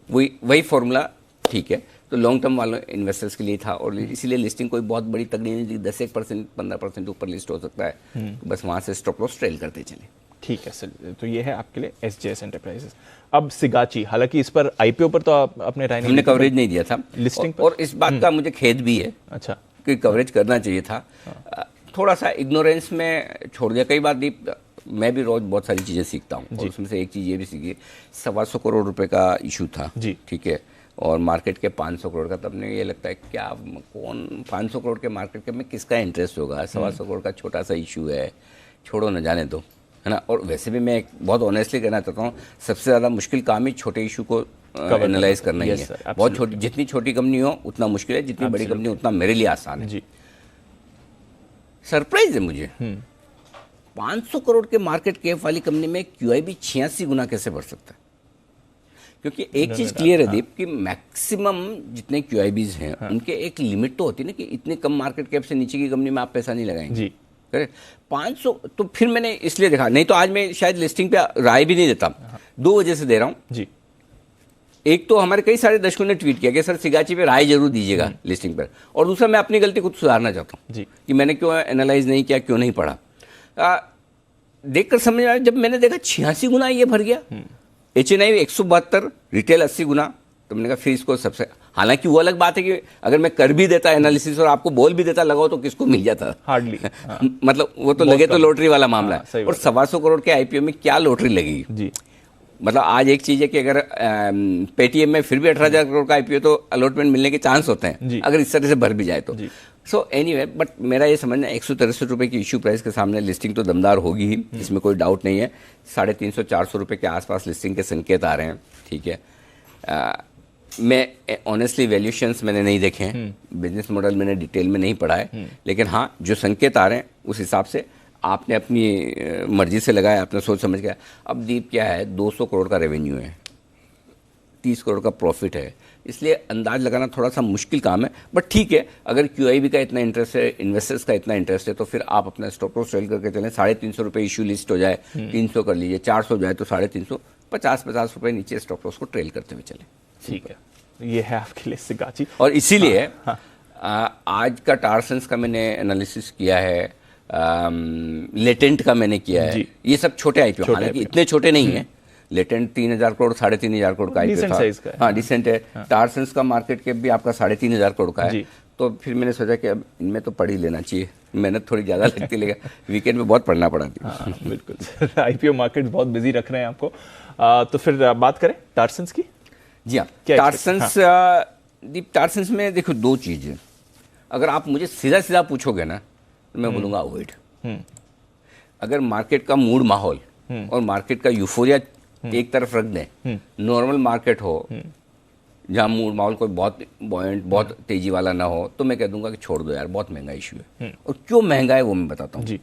वही फॉर्मूला ठीक है। तो लॉन्ग टर्म वालों इन्वेस्टर्स के लिए था, और इसीलिए लिस्टिंग कोई बहुत बड़ी तगड़ी नहीं थी। 10% 15% ऊपर लिस्ट हो सकता है, बस वहाँ से स्टॉप लॉस ट्रेल करते चले। ठीक है सर, तो ये है आपके लिए एसजेएस एंटरप्राइजेस। अब सिगाची, हालांकि इस पर आईपीओ पर तो आप अपने राय हमने कवरेज नहीं दिया था लिस्टिंग पर, और इस बात का मुझे खेद भी है। अच्छा, कि कवरेज करना चाहिए था। थोड़ा सा इग्नोरेंस में छोड़ दिया। कई बार दीप, मैं भी रोज बहुत सारी चीजें सीखता हूँ, और उसमें से एक चीज ये भी सीखी, 125 करोड़ रुपए का इशू था जी, ठीक है, और मार्केट के 500 करोड़ का। तब ने ये लगता है क्या कौन 500 करोड़ के मार्केट के में किसका इंटरेस्ट होगा, 125 करोड़ का छोटा सा इशू है, छोड़ो न जाने दो, है ना। और वैसे भी मैं बहुत ऑनेस्टली कहना चाहता हूँ, सबसे ज़्यादा मुश्किल काम ही छोटे इशू को एनालाइज करना ही है। बहुत छोटी, जितनी छोटी कंपनी हो उतना मुश्किल है, जितनी बड़ी कंपनी उतना मेरे लिए आसान है जी। सरप्राइज है मुझे 500 करोड़ के मार्केट कैप वाली कंपनी में क्यूआईबी 86 गुना कैसे बढ़ सकता है। क्योंकि एक चीज क्लियर है दीप, कि मैक्सिमम जितने क्यूआईबीज हैं उनके एक लिमिट तो होती है ना, कि इतने कम मार्केट कैप से नीचे की कंपनी में आप पैसा नहीं लगाएंगे जी। 500 तो फिर मैंने इसलिए देखा, नहीं तो आज मैं शायद लिस्टिंग पे राय भी नहीं देता। 2 वजह से दे रहा हूं जी। एक तो हमारे कई सारे दर्शकों ने ट्वीट किया कि सर सिगाची पे राय जरूर दीजिएगा लिस्टिंग पर, और दूसरा मैं अपनी गलती खुद सुधारना चाहता हूँ जी कि मैंने क्यों एनालाइज नहीं किया, क्यों नहीं पढ़ा। देखकर समझ आया, जब मैंने देखा 86 गुना ये भर गया, HNI 172, रिटेल 80 गुना, तो मैंने कहा फिर इसको सबसे, हालांकि वो अलग बात है कि अगर मैं कर भी देता एनालिसिस और आपको बोल भी देता लगाओ तो किसको मिल जाता, हार्डली मतलब वो तो लगे तो लॉटरी वाला मामला है, और 125 करोड़ के IPO में क्या लॉटरी लगेगी जी। मतलब आज एक चीज है कि अगर पेटीएम में फिर भी 18,000 करोड़ का IPO तो अलॉटमेंट मिलने के चांस होते हैं अगर इस तरह से भर भी जाए तो। सो एनीवे, बट मेरा ये समझना 163 रुपये की इश्यू प्राइस के सामने लिस्टिंग तो दमदार होगी ही, इसमें कोई डाउट नहीं है। 350-400 रुपये के आसपास लिस्टिंग के संकेत आ रहे हैं, ठीक है। मैं ऑनेस्टली वैल्यूशंस मैंने नहीं देखे हैं, बिजनेस मॉडल मैंने डिटेल में नहीं पढ़ा है, लेकिन हाँ जो संकेत आ रहे हैं उस हिसाब से आपने अपनी मर्जी से लगाया, आपने सोच समझ गया। अब दीप क्या है, 200 करोड़ का रेवेन्यू है, 30 करोड़ का प्रॉफिट है, इसलिए अंदाज लगाना थोड़ा सा मुश्किल काम है, बट ठीक है। अगर QIB का इतना इंटरेस्ट है, इन्वेस्टर्स का इतना इंटरेस्ट है, तो फिर आप अपना स्टॉप लॉस सेल करके चलें। 350 रुपये इशू लिस्ट हो जाए, 300 कर लीजिए, 400 जाए तो 350, 50 रुपये नीचे स्टॉप लॉस को ट्रेल करते हुए चले। ठीक है, ये है आपके लिए सिगाची। और इसीलिए आज का टारसेंस का मैंने एनालिसिस किया है, लेटेंट का मैंने किया है, ये सब छोटे IPO, हालांकि इतने छोटे नहीं है। लेटेंट 3,000 करोड़ 3,500 करोड़ का IPO था, हाँ डिसेंट है। टारसेंस का मार्केट कैप भी आपका 3,500 करोड़ का है, तो फिर मैंने सोचा कि अब इनमें तो पढ़ ही लेना चाहिए, मेहनत थोड़ी ज़्यादा लगती, लेकिन वीकेंड में बहुत पढ़ना पड़ा थी। बिल्कुल IPO मार्केट बहुत बिजी रख रहे हैं आपको। तो फिर बात करें टारसेंस की। जी हाँ, टारसेंस में देखो दो चीज़ें, अगर आप मुझे सीधा सीधा पूछोगे ना तो मैं बोलूँगा अवॉइड। अगर मार्केट का मूड माहौल और मार्केट का यूफोरिया एक तरफ रख दें, नॉर्मल मार्केट हो जहाँ मूड माहौल कोई बहुत बॉयंट, बहुत तेजी वाला ना हो, तो मैं कह दूंगा कि छोड़ दो यार, बहुत महंगा इशू है। और क्यों महंगा है वो मैं बताता हूँ।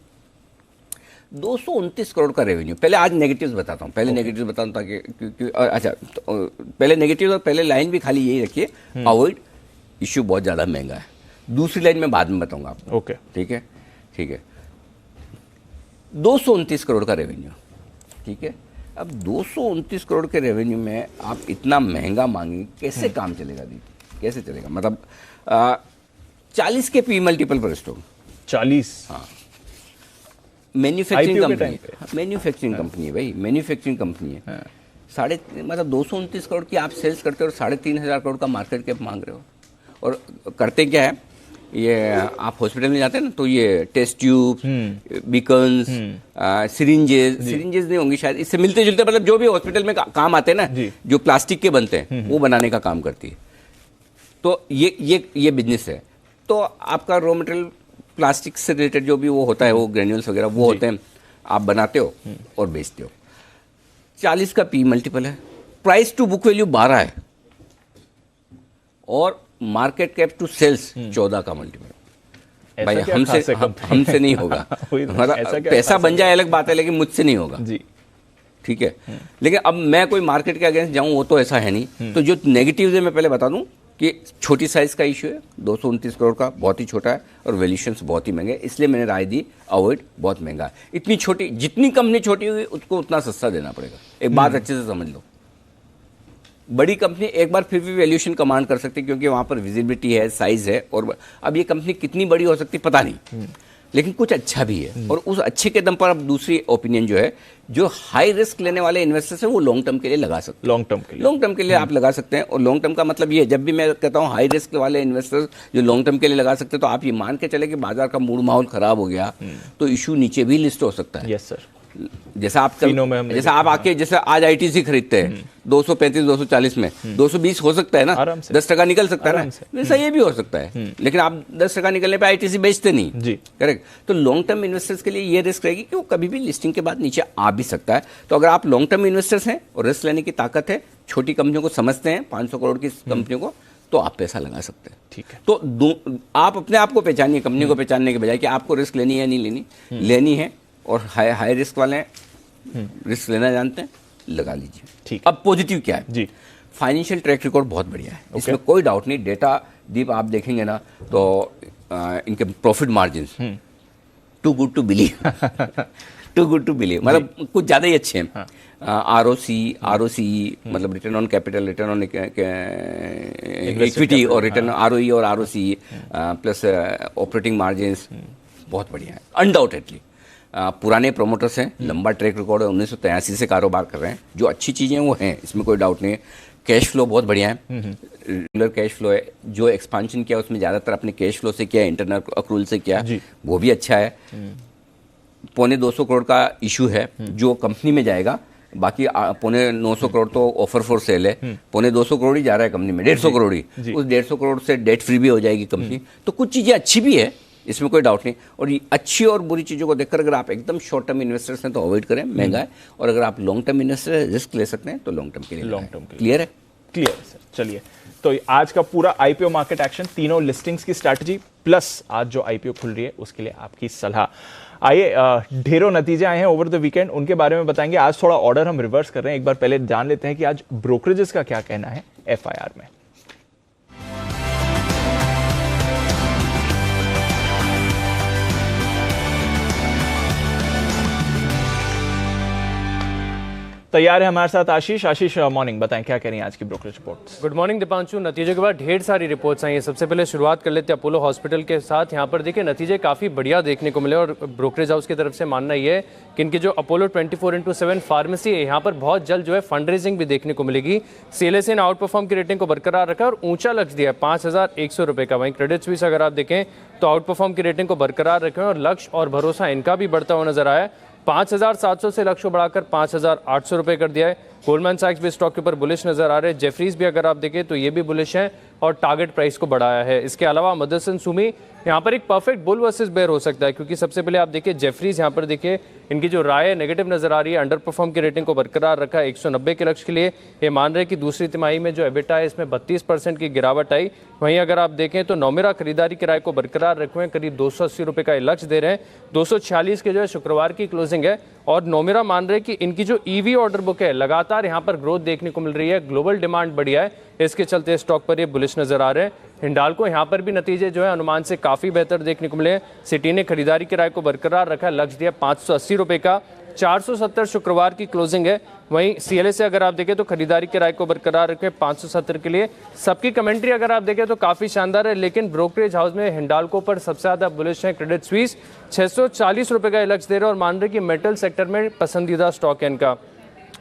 229 करोड़ का रेवेन्यू, पहले आज नेगेटिव्स बताता हूँ, पहले नेगेटिव्स बताऊँ ताकि अच्छा तो, पहले नेगेटिव और पहले लाइन भी खाली यही रखिए, अवॉइड, इशू बहुत ज़्यादा महंगा है। दूसरी लाइन में बाद में बताऊंगा आपको। ओके ठीक है, ठीक है। 229 करोड़ का रेवेन्यू, ठीक है। अब 229 करोड़ के रेवेन्यू में आप इतना महंगा मांगे, कैसे काम चलेगा दीप, कैसे चलेगा? मतलब 40 के PE मल्टीपल पर स्टॉक, 40, हाँ। मैन्युफैक्चरिंग कंपनी, मैन्युफैक्चरिंग कंपनी है भाई, मैन्युफैक्चरिंग कंपनी है। मतलब 229 करोड़ की आप सेल्स करते हो और 3,500 करोड़ का मार्केट कैप मांग रहे हो। और करते क्या है, ये आप हॉस्पिटल में जाते हैं ना, तो ये टेस्ट ट्यूब, बीकन्स, सिरिंजेस नहीं होंगी शायद, इससे मिलते जुलते, मतलब जो भी हॉस्पिटल में काम आते हैं ना, जो प्लास्टिक के बनते हैं, वो बनाने का काम करती है। तो ये बिजनेस है। तो आपका रॉ मटेरियल प्लास्टिक से रिलेटेड जो भी वो होता है, वो ग्रेन्यूल्स वगैरह वो होते हैं, आप बनाते हो और बेचते हो। 40 का PE मल्टीपल है, प्राइस टू बुक वैल्यू 12 है, और मार्केट कैप टू सेल्स 14 का मल्टीपल। भाई हमसे नहीं होगा। मतलब पैसा बन जाए अलग बात है, लेकिन मुझसे नहीं होगा जी, ठीक है। लेकिन अब मैं कोई मार्केट के अगेंस्ट जाऊं, वो तो ऐसा है नहीं। तो जो नेगेटिव है मैं पहले बता दूं कि छोटी साइज का इशू है, 229 करोड़ का, बहुत ही छोटा है, और वैल्यूएशंस बहुत ही महंगे, इसलिए मैंने राय दी अवॉइड, बहुत महंगा है। इतनी छोटी, जितनी कंपनी छोटी हुई उसको उतना सस्ता देना पड़ेगा। एक बात अच्छे से समझ लो, बड़ी कंपनी एक बार फिर भी वैल्यूएशन कमांड कर सकती है, क्योंकि वहां पर विजिबिलिटी है, साइज है, और अब ये कंपनी कितनी बड़ी हो सकती है पता नहीं, लेकिन कुछ अच्छा भी है। और उस अच्छे के दम पर अब दूसरी ओपिनियन जो है, जो हाई रिस्क लेने वाले इन्वेस्टर्स हैं वो लॉन्ग टर्म के लिए लगा सकते हैं। लॉन्ग टर्म के लिए आप लगा सकते हैं। और लॉन्ग टर्म का मतलब ये, जब भी मैं कहता हूँ हाई रिस्क वाले इन्वेस्टर्स जो लॉन्ग टर्म के लिए लगा सकते हैं, तो आप ये मान के चले कि बाजार का मूड माहौल खराब हो गया तो इशू नीचे भी लिस्ट हो सकता है। Yes sir. जैसा आप जैसा आप आके जैसे आज ITC खरीदते हैं 235 240 में, 220 हो सकता है ना, 10% निकल सकता है ना, वैसा ये भी हो सकता है। लेकिन आप 10% निकलने पे ITC बेचते नहीं जी, करेक्ट। तो लॉन्ग टर्म इन्वेस्टर्स के लिए ये रिस्क रहेगी कि वो कभी भी लिस्टिंग के बाद नीचे आ भी सकता है। तो अगर आप लॉन्ग टर्म इन्वेस्टर्स हैं और रिस्क लेने की ताकत है, छोटी कंपनियों को समझते हैं, 500 करोड़ की कंपनियों को, तो आप पैसा लगा सकते हैं। ठीक है। तो आप अपने आप को पहचानिए, कंपनी को पहचानने के बजाय कि आपको रिस्क लेनी है या नहीं लेनी, लेनी है, और हाई रिस्क वाले रिस्क लेना जानते हैं, लगा लीजिए। ठीक। अब पॉजिटिव क्या है जी, फाइनेंशियल ट्रैक रिकॉर्ड बहुत बढ़िया है, इसमें कोई डाउट नहीं। डेटा दीप आप देखेंगे ना, तो इनके profit margin too good to believe, too good to believe, मतलब कुछ ज़्यादा ही अच्छे हैं। आरओसी मतलब return on capital, return on equity और रिटर्न आरओई और आरओसी प्लस ऑपरेटिंग मार्जिन्स बहुत बढ़िया है अनडाउटेडली। पुराने प्रोमोटर्स हैं, लंबा ट्रैक रिकॉर्ड है, 1983 से कारोबार कर रहे हैं, जो अच्छी चीज़ें वो हैं, इसमें कोई डाउट नहीं है। कैश फ्लो बहुत बढ़िया है, रेगुलर कैश फ्लो है, जो एक्सपांशन किया उसमें ज़्यादातर अपने कैश फ्लो से किया, इंटरनल अक्रूल से किया, वो भी अच्छा है। 250 करोड़ का इशू है जो कंपनी में जाएगा, बाकी 950 करोड़ तो ऑफर फॉर सेल है, 250 करोड़ ही जा रहा है कंपनी में, 150 करोड़ ही, उस 150 करोड़ से डेट फ्री भी हो जाएगी कंपनी। तो कुछ चीज़ें अच्छी भी है, इसमें कोई डाउट नहीं। और ये अच्छी और बुरी चीज़ों को देखकर अगर आप एकदम शॉर्ट टर्म इन्वेस्टर्स हैं तो अवॉइड करें, महंगा है, और अगर आप लॉन्ग टर्म इन्वेस्टर रिस्क ले सकते हैं तो लॉन्ग टर्म के लिए, क्लियर है? क्लियर है सर। चलिए, तो आज का पूरा आईपीओ मार्केट एक्शन, तीनों लिस्टिंग्स की स्ट्रैटेजी प्लस आज जो आईपीओ खुल रही है उसके लिए आपकी सलाह। आइए, ढेरों नतीजे आए हैं ओवर द वीकेंड, उनके बारे में बताएंगे। आज थोड़ा ऑर्डर हम रिवर्स कर रहे हैं, एक बार पहले जान लेते हैं कि आज ब्रोकरेजेस का क्या कहना है एफआईआर में। तैयार है हमारे साथ आशीष। आशीष, मॉर्निंग, बताएं क्या कह रही हैं आज की brokerage reports. Good morning Deepanshu. नतीजों के बाद ढेर सारी रिपोर्ट्स आई हैं। सबसे पहले शुरुआत कर लेते हैं अपोलो हॉस्पिटल के साथ। यहाँ पर देखिए नतीजे काफ़ी बढ़िया देखने को मिले और ब्रोकरेज हाउस की तरफ से मानना ये है कि इनकी जो अपोलो 24/7 फार्मेसी है, यहाँ पर बहुत जल्द जो है फंड रेजिंग भी देखने को मिलेगी। सीएलएसए ने आउट परफॉर्म की रेटिंग को बरकरार रखा और ऊंचा लक्ष्य दिया है 5,100 रुपये का। वहीं क्रेडिट स्विस अगर आप देखें तो आउट परफॉर्म की रेटिंग को बरकरार रखें और लक्ष्य और भरोसा इनका भी बढ़ता हुआ नजर आया है। 5,700 से लक्ष्य बढ़ाकर 5,800 रुपये कर दिया है। गोल्डमैन सैक्स भी स्टॉक के ऊपर बुलिश नजर आ रहे हैं। जेफरीज भी अगर आप देखें तो ये भी बुलिश है और टारगेट प्राइस को बढ़ाया है। इसके अलावा मदरसन सुमी यहाँ पर एक परफेक्ट बुल वर्सेस बेयर हो सकता है, क्योंकि सबसे पहले आप देखिए जेफरीज यहाँ पर देखिए इनकी जो राय है नेगेटिव नजर आ रही है। अंडर परफॉर्म की रेटिंग को बरकरार रखा है 190 के लक्ष्य के लिए। ये मान रहे हैं कि दूसरी तिमाही में जो एबिटा है इसमें 32% की गिरावट आई। वहीं अगर आप देखें तो नोमेरा खरीदारी किराए को बरकरार रखे हैं, करीब 280 रुपये का लक्ष्य दे रहे हैं। 246 के जो है शुक्रवार की क्लोजिंग है और नोमेरा मान रहे हैं कि इनकी जो ईवी ऑर्डर बुक है लगातार यहाँ पर ग्रोथ देखने को मिल रही है। ग्लोबल डिमांड बढ़िया है, इसके चलते स्टॉक पर ये बुलिश नजर आ रहे हैं। हिंडाल्को यहाँ पर भी नतीजे जो है अनुमान से काफी बेहतर देखने को मिले। सिटी ने खरीदारी किराए को बरकरार रखा, लक्ष्य दिया 580 रुपये का। 470 शुक्रवार की क्लोजिंग है। वहीं सीएलएसए अगर आप देखें तो खरीदारी किराए को बरकरार रखें 570 के लिए। सबकी कमेंट्री अगर आप देखें तो काफी शानदार है, लेकिन ब्रोकरेज हाउस में हिंडाल्को पर सबसे ज्यादा बुलिश है क्रेडिट स्विस। 640 रुपये का लक्ष्य दे रहे हैं और मान रहे कि मेटल सेक्टर में पसंदीदा स्टॉक है इनका।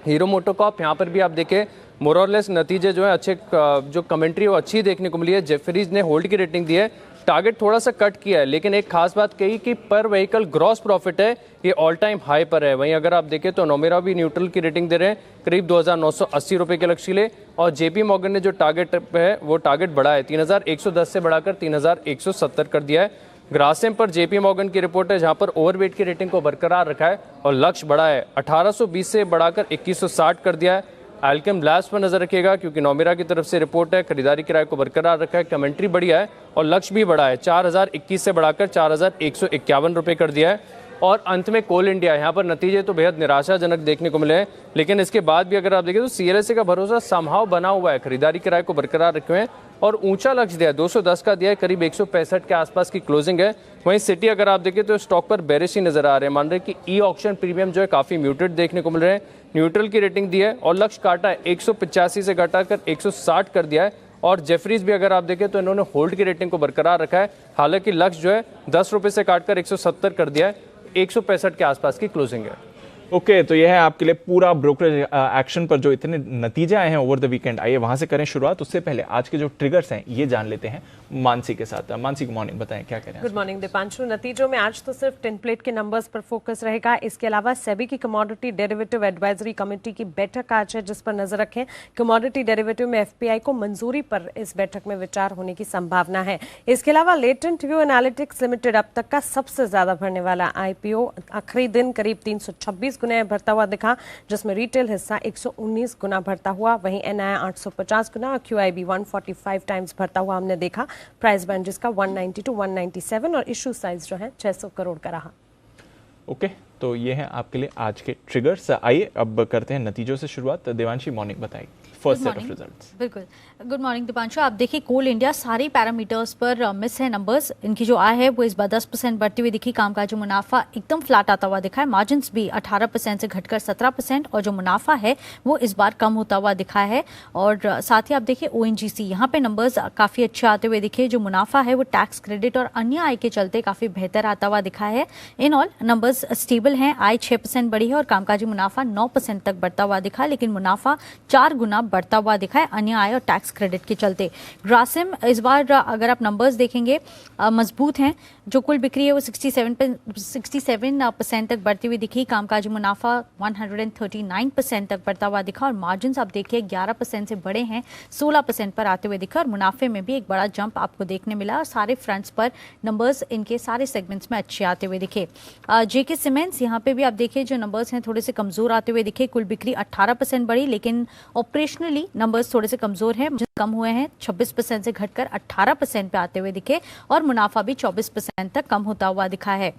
हीरो मोटोकॉर्प यहाँ पर भी आप देखें मोरलेस नतीजे जो है अच्छे, जो कमेंट्री वो अच्छी देखने को मिली है। जेफरीज ने होल्ड की रेटिंग दी है, टारगेट थोड़ा सा कट किया है, लेकिन एक खास बात कही कि पर व्हीकल ग्रॉस प्रॉफिट है ये ऑल टाइम हाई पर है। वहीं अगर आप देखें तो नोमेरा भी न्यूट्रल की रेटिंग दे रहे हैं करीब 2,980 रुपये के लक्ष्य ले। और जेपी मॉर्गन ने जो टारगेट है वो टारगेट बढ़ा है 3,110 से बढ़ाकर 3,170 कर दिया है। ग्रासिम पर जेपी मॉर्गन की रिपोर्ट है जहां पर ओवरवेट की रेटिंग को बरकरार रखा है और लक्ष्य बढ़ा है 1820 से बढ़ाकर 2160 कर दिया है। एल्केम लैब्स पर नजर रखिएगा क्योंकि नोमेरा की तरफ से रिपोर्ट है, खरीदारी किराए को बरकरार रखा है, कमेंट्री बढ़िया है और लक्ष्य भी बढ़ा है 4,021 से बढ़ाकर 4,151 रुपये कर दिया है। और अंत में कोल इंडिया, यहाँ पर नतीजे तो बेहद निराशाजनक देखने को मिले हैं, लेकिन इसके बाद भी अगर आप देखें तो सीएलएसए का भरोसा समहाव बना हुआ है। खरीदारी किराए को बरकरार रखे हुए हैं और ऊंचा लक्ष्य दिया है 210 का दिया है, करीब 165 के आसपास की क्लोजिंग है। वहीं सिटी अगर आप देखें तो स्टॉक पर बेरिश ही नजर आ रहे हैं, मान रहे कि ई ऑक्शन प्रीमियम जो है काफी म्यूटेड देखने को मिल रहे हैं। न्यूट्रल की रेटिंग दी है और लक्ष्य काटा है 185 से घटाकर 160 कर दिया है। और जेफरीज भी अगर आप देखें तो इन्होंने होल्ड की रेटिंग को बरकरार रखा है, हालांकि लक्ष्य जो है 10 रुपये से काटकर 170 कर दिया है, 165 के आसपास की क्लोजिंग है। ओके, तो यह है आपके लिए पूरा ब्रोकरेज एक्शन पर जो इतने नतीजे आए हैं ओवर द वीकेंड। आइए वहां से करें शुरुआत। उससे पहले आज के जो ट्रिगर्स हैं ये जान लेते हैं मानसी के साथ। मानसी, गुड मॉर्निंग, बताएं क्या करें। Good morning Deepanshu. नतीजों में आज तो सिर्फ टिन प्लेट के नंबर्स पर फोकस रहेगा। इसके अलावा सेबी की कमोडिटी डेरिवेटिव एडवाइजरी कमेटी की बैठक आज है जिस पर नजर रखें। कमोडिटी डेरिवेटिव में एफपीआई को मंजूरी पर इस बैठक में विचार होने की संभावना है। इसके अलावा लेटेंट व्यू एनालिटिक्स लिमिटेड अब तक का सबसे ज्यादा भरने वाला आईपीओ आखिरी दिन करीब 326 गुना भरता हुआ दिखा, जिसमें रिटेल हिस्सा 119 गुना भरता हुआ, वहीं एनआई 850 गुना और क्यूआईबी 145 टाइम्स भरता हुआ हमने देखा। प्राइस बैंड जिसका 190 to 197 और इशू साइज जो है 600 करोड़ का रहा। ओके, तो ये हैं आपके लिए आज के ट्रिगर्स। आइए अब करते हैं नतीजों से शुरुआत। देवांशी मॉर्निंग बताएगी फर्स्ट सेट ऑफ रिजल्ट्स। बिल्कुल, गुड मॉर्निंग दीपांशु। आप देखिए कोल इंडिया सारी पैरामीटर्स पर मिस है नंबर्स। इनकी जो आय है वो इस बार 10% बढ़ती हुई दिखी। कामकाजी मुनाफा एकदम फ्लैट आता हुआ दिखा है। मार्जिन्स भी 18% से घटकर 17% और जो मुनाफा है वो इस बार कम होता हुआ दिखा है। और साथ ही आप देखिए ONGC यहाँ पे नंबर्स काफ़ी अच्छे आते हुए दिखे। जो मुनाफा है वो टैक्स क्रेडिट और अन्य आय के चलते काफ़ी बेहतर आता हुआ दिखा है। इन ऑल नंबर्स स्टेबल हैं। आय 6% बढ़ी है और कामकाजी मुनाफा 9% तक बढ़ता हुआ दिखा, लेकिन मुनाफा 4 गुना बढ़ता हुआ दिखा है अन्य आय और टैक्स क्रेडिट के चलते। ग्रासिम इस बार अगर आप नंबर्स देखेंगे मजबूत हैं। जो कुल बिक्री है वो 67% तक बढ़ती हुई दिखी। कामकाजी मुनाफा 139% तक बढ़ता हुआ दिखा और मार्जिन आप देखिए 11% से बड़े हैं, 16% पर आते हुए दिखा और मुनाफे में भी एक बड़ा जंप आपको देखने मिला और सारे फ्रंट्स पर नंबर्स इनके सारे सेगमेंट्स में अच्छे आते हुए दिखे। JK सीमेंट्स यहाँ पे भी आप देखिए जो नंबर्स हैं थोड़े से कमजोर आते हुए दिखे। कुल बिक्री 18% बढ़ी, लेकिन ऑपरेशनली नंबर्स थोड़े से कमजोर हैं, कम हुए हैं, 26% से घटकर 18% पे आते हुए दिखे और मुनाफा भी 24% तक कम होता हुआ दिखा है।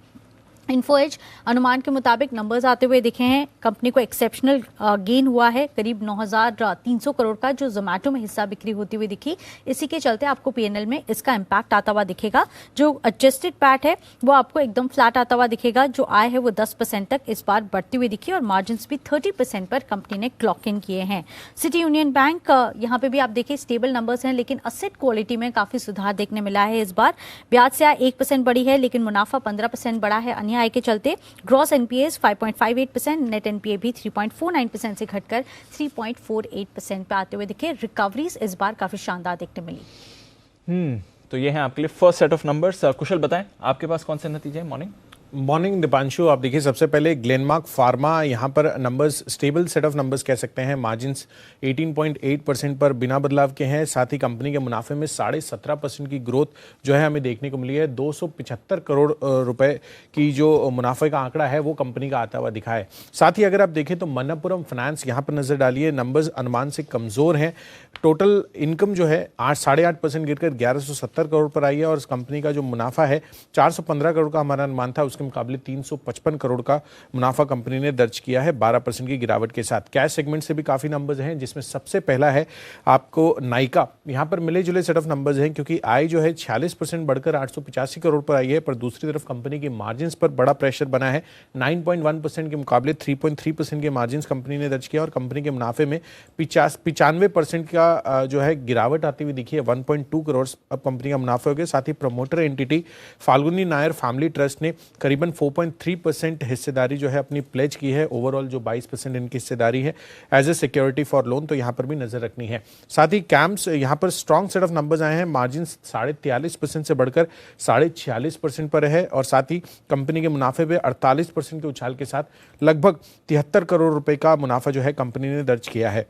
इन्फोएज अनुमान के मुताबिक नंबर्स आते हुए दिखे हैं। कंपनी को एक्सेप्शनल गेन हुआ है करीब 9,300 करोड़ का, जो जोमेटो में हिस्सा बिक्री होती हुई दिखी। इसी के चलते आपको पीएनएल में इसका इम्पैक्ट आता हुआ दिखेगा। जो एडजस्टेड पैट है वो आपको एकदम फ्लैट आता हुआ दिखेगा। जो आय है वो 10% तक इस बार बढ़ती हुई दिखी और मार्जिन भी 30% पर कंपनी ने क्लॉक इन किए हैं। सिटी यूनियन बैंक यहाँ पे भी आप देखिए स्टेबल नंबर्स हैं, लेकिन असेट क्वालिटी में काफी सुधार देखने मिला है इस बार। ब्याज से आय 1% बढ़ी है, लेकिन मुनाफा 15% बढ़ा है अन्य आय के चलते। ग्रॉस एनपीए 5.58%, नेट एनपीए भी 3.49% से घटकर 3.48% पे आते हुए दिखे। रिकवरीज इस बार काफी शानदार देखने मिली। तो ये है आपके लिए फर्स्ट सेट ऑफ नंबर्स। कुशल बताएं आपके पास कौन से नतीजे हैं मॉर्निंग दीपांशु। आप देखिए सबसे पहले ग्लेनमार्क फार्मा, यहाँ पर numbers stable set of numbers कह सकते हैं। मार्जिन्स 18.8% पर बिना बदलाव के हैं। साथ ही कंपनी के मुनाफे में 17.5% की ग्रोथ जो है हमें देखने को मिली है। 275 करोड़ रुपए की जो मुनाफे का आंकड़ा है वो कंपनी का आता हुआ दिखा है। साथ ही अगर आप देखें तो मनप्पुरम फाइनेंस यहाँ पर नजर डालिए, नंबर्स अनुमान से कमजोर हैं। टोटल इनकम जो है 8.5% गिरकर 1170 करोड़ पर आई है और इस कंपनी का जो मुनाफा है 415 करोड़ का हमारा अनुमान था, के मुकाबले 355 करोड़ का मुनाफा कंपनी ने दर्ज किया है 12% की गिरावट के साथ। कैश सेगमेंट से भी काफी नंबर्स हैं, जिसमें सबसे पहला है आपको नाइका। यहां पर मिले जुले सेट ऑफ नंबर्स हैं, क्योंकि आय जो है 46% बढ़कर 885 करोड़ पर आई है, पर दूसरी तरफ कंपनी के मार्जिन पर बड़ा प्रेशर बना है। 9.1% के मुकाबले 3.3% के मार्जिन कंपनी ने दर्ज किया और कंपनी के मुनाफे में 95% का जो है गिरावट आती हुई दिखी है। 1.2 करोड़ अब कंपनी का मुनाफा हो गया। साथ ही promoter entity Falguni Nayar family trust ने करीबन 4.3% हिस्सेदारी जो है अपनी प्लेज की है। ओवरऑल जो 22% इनकी हिस्सेदारी है as a security for loan, तो यहां पर भी नजर रखनी है। साथ ही कैम्प्स यहां पर स्ट्रॉन्ग सेट ऑफ नंबर्स आए हैं। मार्जिन 43.5% से बढ़कर 46.5% पर है और साथ ही कंपनी के मुनाफे में 48% के उछाल के साथ लगभग 73 करोड़ रुपए का मुनाफा जो है कंपनी ने दर्ज किया है।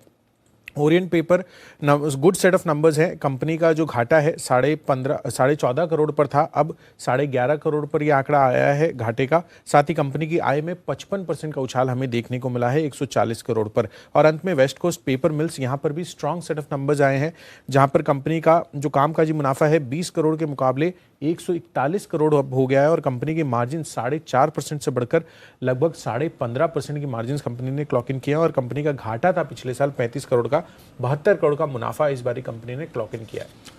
Orient paper good set of numbers है। कंपनी का जो घाटा है 14.5 करोड़ पर था, अब 11.5 करोड़ पर यह आंकड़ा आया है घाटे का। साथ ही कंपनी की आय में 55% का उछाल हमें देखने को मिला है 140 करोड़ पर। और अंत में वेस्ट कोस्ट पेपर मिल्स, यहां पर भी स्ट्रॉन्ग सेट ऑफ नंबर्स आए हैं, जहां पर कंपनी का जो कामकाजी मुनाफा है 20 करोड़ के मुकाबले 141 करोड़ अब हो गया है और कंपनी की मार्जिन 4.5% से बढ़कर लगभग 15.5% की मार्जिन कंपनी ने क्लॉक इन किया और कंपनी का घाटा था पिछले साल 35 करोड़ का, 72 करोड़ का मुनाफा इस बारी कंपनी ने क्लॉक इन किया है।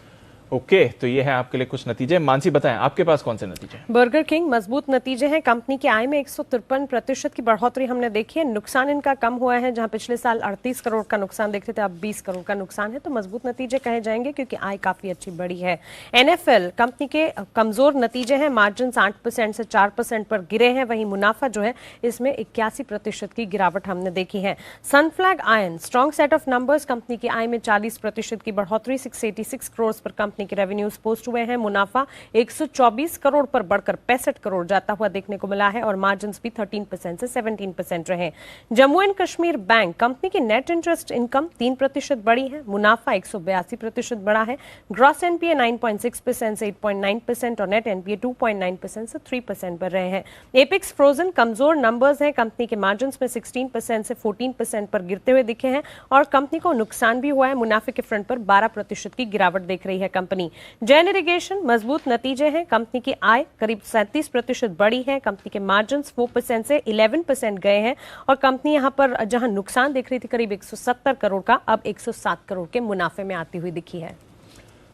ओके, तो ये है आपके लिए कुछ नतीजे। मानसी बताएं आपके पास कौन से नतीजे हैं? बर्गर किंग मजबूत नतीजे हैं। कंपनी की आय में 153% की बढ़ोतरी हमने देखी है। नुकसान इनका कम हुआ है, जहां पिछले साल 38 करोड़ का नुकसान देखते थे, अब 20 करोड़ का नुकसान है, तो मजबूत नतीजे कहे जाएंगे क्योंकि आय काफी अच्छी बढ़ी है। NFL कंपनी के कमजोर नतीजे हैं। मार्जिन 8% से 4% पर गिरे हैं, वहीं मुनाफा जो है इसमें 81% की गिरावट हमने देखी है। Sunflag ion strong set of numbers. Company की आय में 40% की बढ़ोतरी, 686 करोड़ पर कंपनी के रेवेन्यूज पोस्ट हुए हैं। मुनाफा 124 करोड़ पर बढ़कर 65 करोड़ जाता हुआ देखने को मिला है और मार्जिन भी 13% से 17% रहे। Jammu and Kashmir bank company की नेट इंटरेस्ट इनकम 3% बढ़ी है। मुनाफा 182% बढ़ा है। ग्रॉस एनपीए 9.6% से 8.9% और नेट एनपीए 2.9% से 3% बढ़ रहे हैं। एपिक्स फ्रोजन कमजोर नंबर्स हैं। कंपनी के मार्जिन में 16% से 14% पर गिरते हुए दिखे हैं और कंपनी को नुकसान भी हुआ है। मुनाफे के फ्रंट पर 12% की गिरावट देख रही है कंपनी। कंपनी। जैन इरिगेशन मजबूत नतीजे हैं, कंपनी की आय करीब 37% बढ़ी है, कंपनी के मार्जिन 4% से 11% गए हैं और कंपनी यहां पर जहां नुकसान दिख रही थी करीब 170 करोड़ का, अब 107 करोड़ के मुनाफे में आती हुई दिखी है।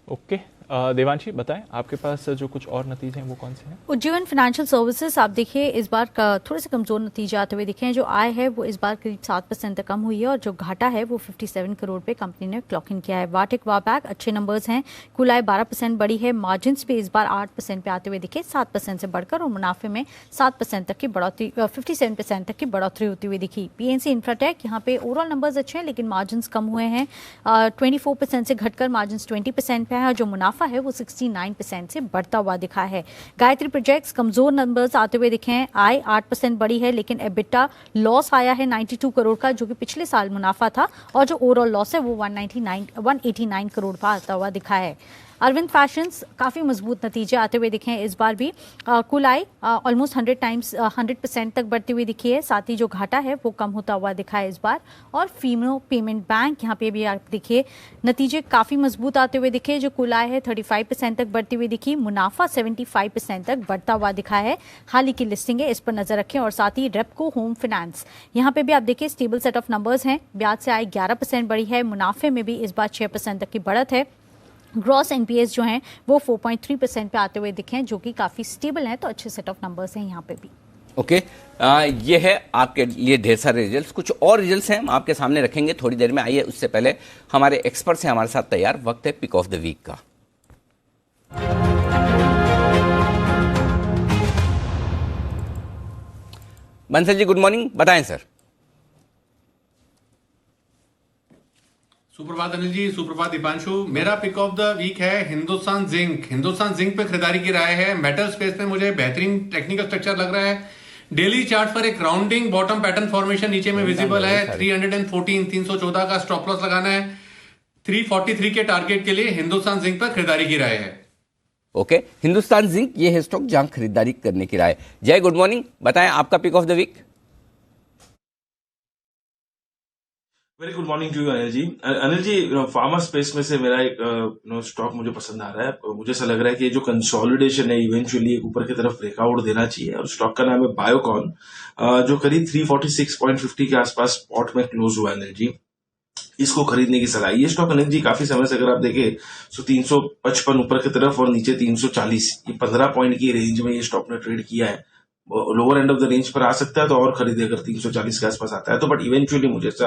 ओके देवांशी बताएं, आपके पास जो कुछ और नतीजे हैं वो कौन से हैं? उज्जीवन फाइनेंशियल सर्विसेज आप देखिए इस बार थोड़े से कमजोर नतीजे आते हुए दिखे हैं। जो आय है वो इस बार करीब 7% तक कम हुई है और जो घाटा है वो 57 करोड़ पे कंपनी ने क्लॉक इन किया है। वाटेक वाबैक अच्छे नंबर्स हैं, कुल आय 12% बढ़ी है, मार्जिन भी इस बार 8% पे आते हुए दिखे, 7% से बढ़कर, और मुनाफे में 7% तक की बढ़ोतरी 57% तक की बढ़ोतरी होती हुई दिखी। पीएनसी इंफ्राटेक यहाँ पे ओवरऑल नंबर्स अच्छे हैं लेकिन मार्जिन कम हुए हैं, 24% से घटकर मार्जिन 20% पे है और जो मुनाफा है वो 69% से बढ़ता हुआ दिखा है। गायत्री प्रोजेक्ट्स कमजोर नंबर्स आते हुए दिखे हैं, आय 8% बढ़ी है लेकिन एबिटा लॉस आया है 92 करोड़ का जो कि पिछले साल मुनाफा था और जो ओवरऑल लॉस है वो 189 करोड़ का आता हुआ दिखा है। अरविंद फैशंस काफ़ी मजबूत नतीजे आते हुए दिखे हैं इस बार भी, कुल आय ऑलमोस्ट 100% तक बढ़ती हुई दिखी है, साथ ही जो घाटा है वो कम होता हुआ दिखा है इस बार। और फीनो पेमेंट बैंक यहाँ पे भी आप देखिए नतीजे काफ़ी मजबूत आते हुए दिखे, जो कुल आय है 35% तक बढ़ती हुई दिखी, मुनाफा 75% तक बढ़ता हुआ दिखा है। हाल ही की लिस्टिंग है, इस पर नजर रखें। और साथ ही रेपको होम फाइनेंस यहाँ पे भी आप देखिए स्टेबल सेट ऑफ नंबर्स हैं, ब्याज से आय 11% बढ़ी है, मुनाफे में भी इस बार 6% तक की बढ़त है। ग्रॉस एनपीएस जो हैं वो 4.3% पे आते हुए दिखे हैं जो कि काफ़ी स्टेबल हैं, तो अच्छे सेट ऑफ नंबर्स हैं यहाँ पे भी। ओके ये है आपके लिए ढेर सारे रिजल्ट्स, कुछ और रिजल्ट्स हैं हम आपके सामने रखेंगे थोड़ी देर में। आइए उससे पहले हमारे एक्सपर्ट्स हैं हमारे साथ तैयार, वक्त है पिक ऑफ द वीक का। बंसल जी गुड मॉर्निंग, बताएं सर। सुप्रभात अनिल जी, सुप्रभात दीपांशु। मेरा पिक ऑफ द वीक है हिंदुस्तान जिंक। हिंदुस्तान जिंक पे खरीदारी की राय है। मेटल स्पेस में मुझे बेहतरीन टेक्निकल स्ट्रक्चर लग रहा है। डेली चार्ट पर एक राउंडिंग बॉटम पैटर्न फॉर्मेशन नीचे में विजिबल है। 314 का स्टॉप लॉस लगाना है। 343 के टारगेट के लिए हिंदुस्तान जिंक पर खरीदारी की राय है। ओके हिंदुस्तान जिंक ये है स्टॉक जहां खरीदारी करने की राय। जय गुड मॉर्निंग, बताएं आपका pick of the week. Very good morning to you Anil ji. Anil ji pharma space में से मेरा एक स्टॉक मुझे पसंद आ रहा है। मुझे ऐसा लग रहा है कि जो कंसोलिडेशन है इवेंचुअली ऊपर की तरफ ब्रेकआउट देना चाहिए और स्टॉक का नाम है बायोकॉन, जो करीब 346.50 के आसपास स्पॉट में क्लोज हुआ है अनिल जी। इसको खरीदने की सलाह। ये स्टॉक अनिल जी काफी समय से अगर आप देखें तो 355 ऊपर की तरफ और नीचे 340, ये 15 पॉइंट की रेंज में ये स्टॉक ने ट्रेड किया है। Lower end of the range पर आ सकता है तो और खरीदे अगर 340 के आसपास आता है तो, बट इवेंचुअली मुझे ऐसा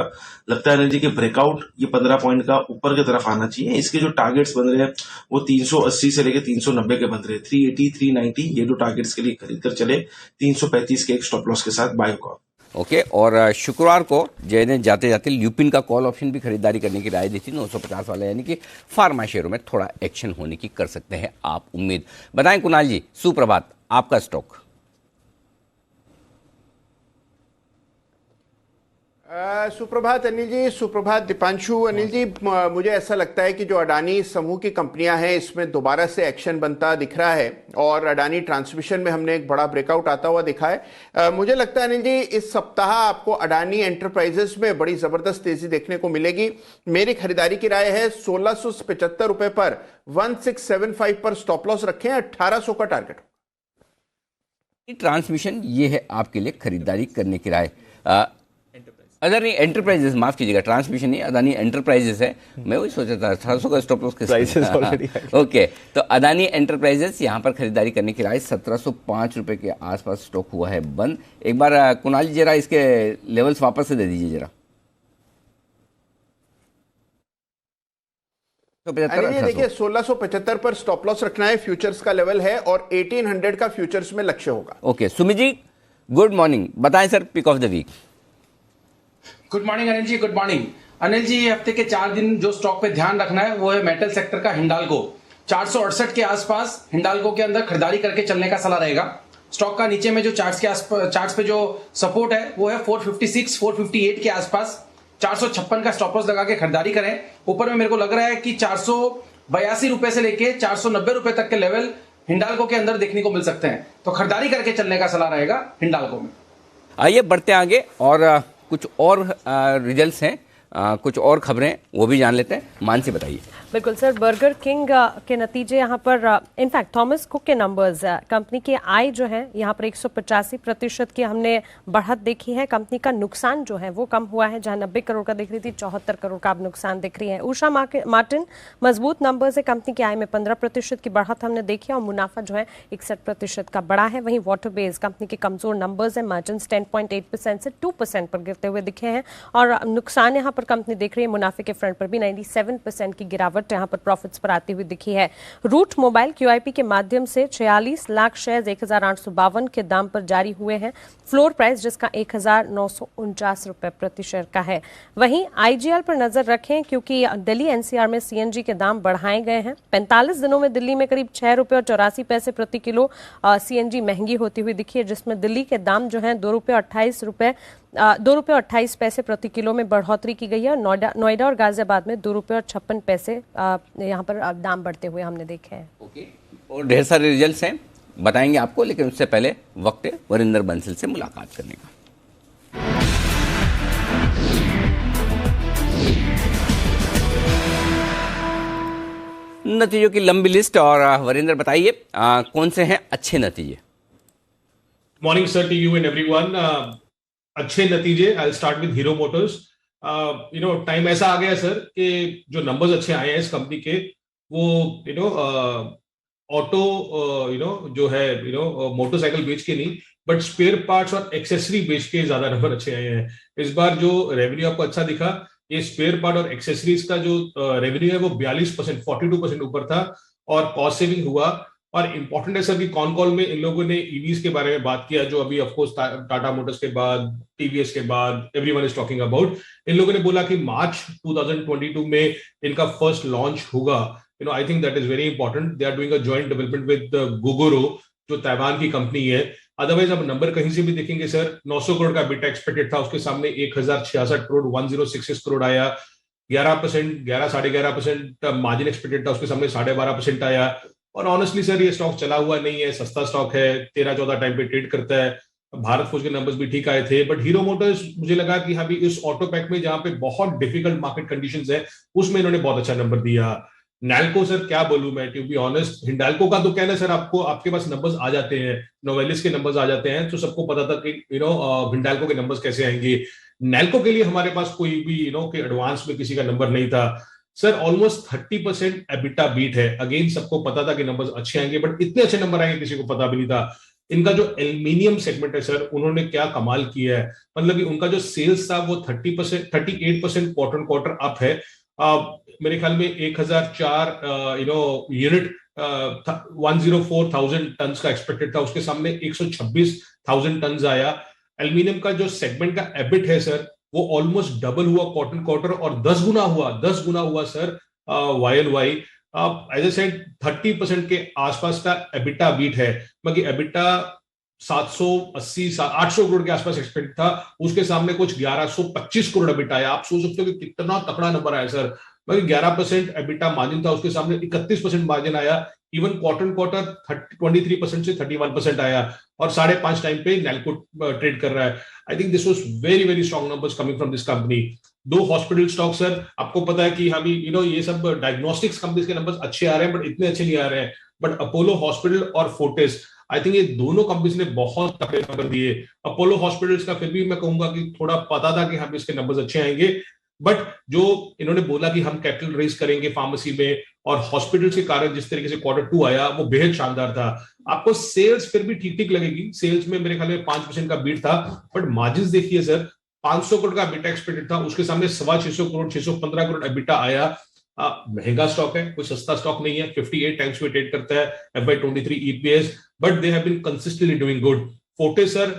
लगता है अनिल जी कि ब्रेकआउट ये 15 पॉइंट का ऊपर की तरफ आना चाहिए। इसके जो टारगेट्स बन रहे हैं वो 380 से लेकर 390 के बन रहे हैं। 380 390 ये जो टारगेट्स के लिए खरीद कर चले, 335 के एक स्टॉप लॉस के साथ बायोकॉन। ओके और शुक्रवार को जय ने जाते जाते ल्यूपिन का कॉल ऑप्शन भी खरीदारी करने की राय दी थी 950 वाला, यानी कि फार्मा शेयरों में थोड़ा एक्शन होने की कर सकते हैं आप उम्मीद। बताएं कुणाल जी, सुप्रभात, आपका स्टॉक। सुप्रभात अनिल जी, सुप्रभात दीपांशु। अनिल जी मुझे ऐसा लगता है कि जो अडानी समूह की कंपनियां हैं इसमें दोबारा से एक्शन बनता दिख रहा है और अडानी ट्रांसमिशन में हमने एक बड़ा ब्रेकआउट आता हुआ दिखा है। मुझे लगता है अनिल जी इस सप्ताह आपको अडानी एंटरप्राइजेस में बड़ी जबरदस्त तेजी देखने को मिलेगी। मेरी खरीदारी की राय है 1675 रुपए पर 1675 पर स्टॉप लॉस रखें, 1800 का टारगेट। ट्रांसमिशन ये है आपके लिए खरीदारी करने की राय। अदानी एंटरप्राइजेस, माफ कीजिएगा, ट्रांसमिशन नहीं, अदानी एंटरप्राइजेस है। मैं वही सोचा था 1800 का स्टॉप लॉस किस ओके तो अदानी एंटरप्राइजेस यहां पर खरीदारी करने की राय। 1705 रुपए के आसपास स्टॉक हुआ है बंद। एक बार कुणाल जी जरा इसके लेवल्स वापस से दे दीजिए जरा। देखिए 1675 पर स्टॉप लॉस रखना है, फ्यूचर्स का लेवल है और 1800 का फ्यूचर्स में लक्ष्य होगा। Okay Sumit ji good morning, बताएं sir pick of the week. Good morning Anil ji, good morning Anil ji. ये हफ्ते के 4 दिन जो स्टॉक पे ध्यान रखना है वो है मेटल सेक्टर का हिंडाल्को। 468 के आसपास हिंडाल्को के अंदर खरीदारी करके चलने का सलाह रहेगा। स्टॉक का नीचे में जो चार्ट्स पे जो सपोर्ट है वो है 456 458 के आसपास। 456 का स्टॉप लॉस लगा के खरीदारी करें। ऊपर में मेरे को लग रहा है कि 482 रुपए से लेके 490 रुपए तक के लेवल हिंडाल्को के अंदर देखने को मिल सकते हैं, तो खरीदारी करके चलने का सलाह रहेगा हिंडाल्को में। आइए बढ़ते आगे और कुछ और रिजल्ट्स हैं कुछ और खबरें वो भी जान लेते हैं। मानसी बताइए। बिल्कुल सर, बर्गर किंग के नतीजे यहाँ पर इनफैक्ट थॉमस कुक के नंबर्स, कंपनी की आय जो है यहाँ पर 185% की हमने बढ़त देखी है। कंपनी का नुकसान जो है वो कम हुआ है, जहाँ 90 करोड़ का दिख रही थी 74 करोड़ का अब नुकसान दिख रही है। उषा मार्टिन मजबूत नंबर्स है, कंपनी की आय में 15% की बढ़त हमने देखी और मुनाफा जो है 61% का बढ़ा है। वहीं वाटर बेस कंपनी के कमजोर नंबर्स है, मार्जिन 10.8% से 2% पर गिरते हुए दिखे हैं और नुकसान यहाँ पर कंपनी देख रही है मुनाफे के फ्रंट पर भी 97% की गिरावट यहाँ पर प्रॉफिट्स पर आती हुई दिखी है। रूट मोबाइल QIP के माध्यम से 46 लाख शेयर्स 1852 के दाम पर जारी हुए हैं। फ्लोर प्राइस जिसका 1949 रुपए प्रति शेयर का है। वहीं IGL पर नजर रखें क्योंकि दिल्ली NCR में CNG के दाम बढ़ाए गए हैं। 45 दिनों में दिल्ली में करीब 6 रुपए और 84 पैसे प्रति किलो CNG महंगी होती हुई दिखी है, जिसमें दिल्ली के दाम जो है 2 रुपए 28 पैसे प्रति किलो में बढ़ोतरी की गई है। नोएडा और गाजियाबाद में 2 रुपए और 56 पैसे यहाँ पर दाम बढ़ते हुए हमने देखे हैं। ओके, और ढेर सारे रिजल्ट्स हैं, बताएंगे आपको, लेकिन उससे पहले वक्त है वरिंदर बंसल से मुलाकात करने का। नतीजों की लंबी लिस्ट, और वरिंदर बताइए कौन से हैं अच्छे नतीजे। Morning sir to you and everyone. अच्छे नतीजे, I will start with Hero Motors. Time ऐसा आ गया सर कि जो नंबर्स अच्छे आए हैं इस कंपनी के, वो ऑटो जो है मोटरसाइकिल बेच के नहीं, बट स्पेयर पार्ट्स और एक्सेसरी बेच के ज्यादा नंबर अच्छे आए हैं। इस बार जो रेवेन्यू आपको अच्छा दिखा, ये स्पेयर पार्ट और एक्सेसरीज का जो रेवेन्यू है वो 42%, 42% ऊपर था और कॉस्ट सेविंग हुआ। और इंपॉर्टेंट है सर कि कॉन कॉल में इन लोगों ने ईवीज के बारे में बात किया, जो अभी ऑफकोर्स टाटा मोटर्स के बाद, टीवीएस के बाद एवरीवन इज टॉकिंग अबाउट। इन लोगों ने बोला कि मार्च 2022 में इनका फर्स्ट लॉन्च होगा। I think that is very important. They are doing a joint development with Gogoro, जो ताइवान की कंपनी है। अदरवाइज अब नंबर कहीं से भी देखेंगे सर, 900 करोड़ का बिटा एक्सपेक्टेड था, उसके सामने 1066 करोड़ 1066 करोड़ आया। 11%, 11.5% मार्जिन एक्सपेक्टेड था, उसके सामने 12.5% आया। और ऑनेस्टली सर ये स्टॉक चला हुआ नहीं है, सस्ता स्टॉक है, 13-14 टाइम पे ट्रेड करता है। भारत फोर्ज के नंबर्स भी ठीक आए थे, बट हीरो मोटर्स मुझे लगा कि अभी इस ऑटो पैक में जहां पे बहुत डिफिकल्ट मार्केट कंडीशंस है, उसमें इन्होंने बहुत अच्छा नंबर दिया। नैल्को सर क्या बोलूं मैं, टू बी ऑनेस्ट, हिंडाल्को का तो कहना सर, आपके पास नंबर्स आ जाते हैं, नोवेलिस के नंबर्स आ जाते हैं, तो सबको पता था कि हिंडाल्को के नंबर्स कैसे आएंगे। नैल्को के लिए हमारे पास कोई भी कि एडवांस में किसी का नंबर नहीं था सर। ऑलमोस्ट 30% एबिटा बीट है। अगेन सबको पता था कि नंबर्स अच्छे आएंगे, बट इतने अच्छे नंबर आएंगे किसी को पता भी नहीं था। इनका जो एल्यूमिनियम सेगमेंट है सर, उन्होंने क्या कमाल किया है। मतलब कि उनका जो सेल्स था वो 38% क्वार्टर क्वार्टर अप है। मेरे ख्याल में 1004 यूनिट 104,000 टन का एक्सपेक्टेड था, उसके सामने 126,000 टन आया। एल्यूमिनियम का जो सेगमेंट का एबिट है सर, वो ऑलमोस्ट डबल हुआ क्वार्टर क्वार्टर और 10 गुना हुआ sir YoY। As a said 30% के आसपास का एबिटा बीट है, बाकी एबिटा 780-800 करोड़ के आसपास एक्सपेक्ट था, उसके सामने कुछ 1125 करोड़ एबिटा आया। आप सोच सकते हो कि कितना तकड़ा नंबर आया सर। बाकी 11% एबिटा मार्जिन था, उसके सामने 31% मार्जिन आया। इवन क्वार्टर क्वार्टर 23% से 31% आया और 5.5 टाइम पे नैल्को ट्रेड कर रहा है। I think this was very very strong numbers coming from this company. 2 hospital stock sir, आपको पता है कि अभी ये सब डायग्नोस्टिक्स कंपनीज के नंबर्स अच्छे आ रहे हैं, बट इतने अच्छे नहीं आ रहे हैं। बट अपोलो हॉस्पिटल और फोर्टिस, आई थिंक ये दोनों कंपनीज ने बहुत तगड़े नंबर दिए। अपोलो हॉस्पिटल्स का फिर भी मैं कहूंगा कि थोड़ा पता था कि हम इसके नंबर्स अच्छे आएंगे, बट जो इन्होंने बोला कि हम कैपिटल रेज करेंगे फार्मेसी में और हॉस्पिटल्स के कारण जिस तरीके से क्वार्टर 2 आया वो बेहद शानदार था। आपको सेल्स फिर भी ठीक ठीक लगेगी, सेल्स में मेरे ख्याल में 5% का बीट था, बट मार्जिन देखिए सर, 500 करोड़ का एबिटा एक्सपेक्टेड था, उसके सामने 650 करोड़ 615 करोड़ एबिटा आया। महंगा स्टॉक है, कोई सस्ता स्टॉक नहीं है। 58 टाइम्स में ट्रेड करता है FY23 EPS, but they have been consistently doing good. Fortis sir,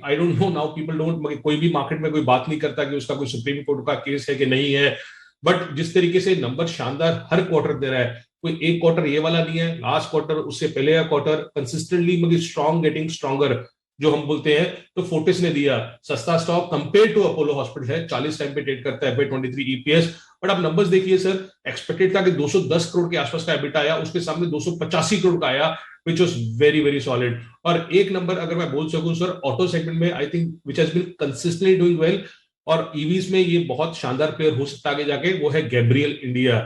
I don't know now, people don't, कोई भी मार्केट में कोई बात नहीं करता कि उसका कोई सुप्रीम कोर्ट का केस है कि नहीं है, बट जिस तरीके से नंबर शानदार हर क्वार्टर दे रहा है, कोई एक क्वार्टर ये वाला नहीं है, लास्ट क्वार्टर उससे पहले का quarter consistently strong getting stronger जो हम बोलते हैं, तो फोर्टिस ने दिया। सस्ता stock compare to Apollo hospital है, 40 टाइम पे ट्रेड करता है FY23 EPS। बट आप नंबर्स देखिए सर, एक्सपेक्टेड था कि 210 करोड़ के आसपास का एबिटा आया, उसके सामने 285 करोड़ का आया, which was very very solid। और एक नंबर अगर मैं बोल सकूं सर, ऑटो सेगमेंट में I think which has been consistently doing well, और ईवीज में ये बहुत शानदार प्लेयर हो सकता है आगे जाके, वो है Gabriel India.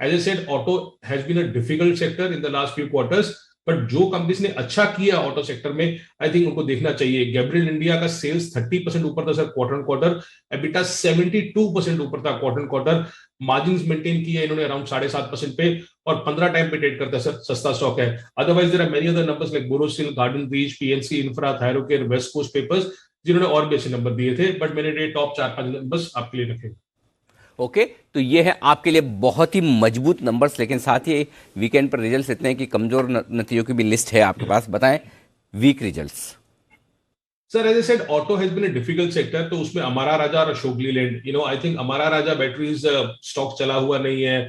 As I said, auto has been a difficult sector in the last few quarters, but जो कंपनीज ने अच्छा किया ऑटो सेक्टर में, आई थिंक उनको देखना चाहिए। गैब्रियल इंडिया का सेल्स 30% ऊपर था sir quarter on quarter, EBITDA 72% ऊपर था quarter on quarter, margin maintain किया इन्होंने अराउंड 7.5% पे, और 15 टाइम पे ट्रेड करता है सर, सस्ता स्टॉक है। Otherwise there are many other numbers like Borosil, Garden Reach, PNC Infra, Thyrocare, West Coast Papers, जिन्होंने और भी अच्छे नंबर दिए थे, बट मैंने टॉप 4-5 नंबर्स आपके लिए रखे। ओके, तो ये है आपके लिए बहुत ही मजबूत नंबर्स, लेकिन साथ ही वीकेंड पर रिजल्ट्स इतने हैं कि कमजोर नतीजों की भी लिस्ट है आपके पास। बताएं weak results. Sir as I said, auto has been a difficult sector, तो उसमें अमारा राजा और Ashok Leyland, I think Amara Raja batteries stock चला हुआ नहीं है,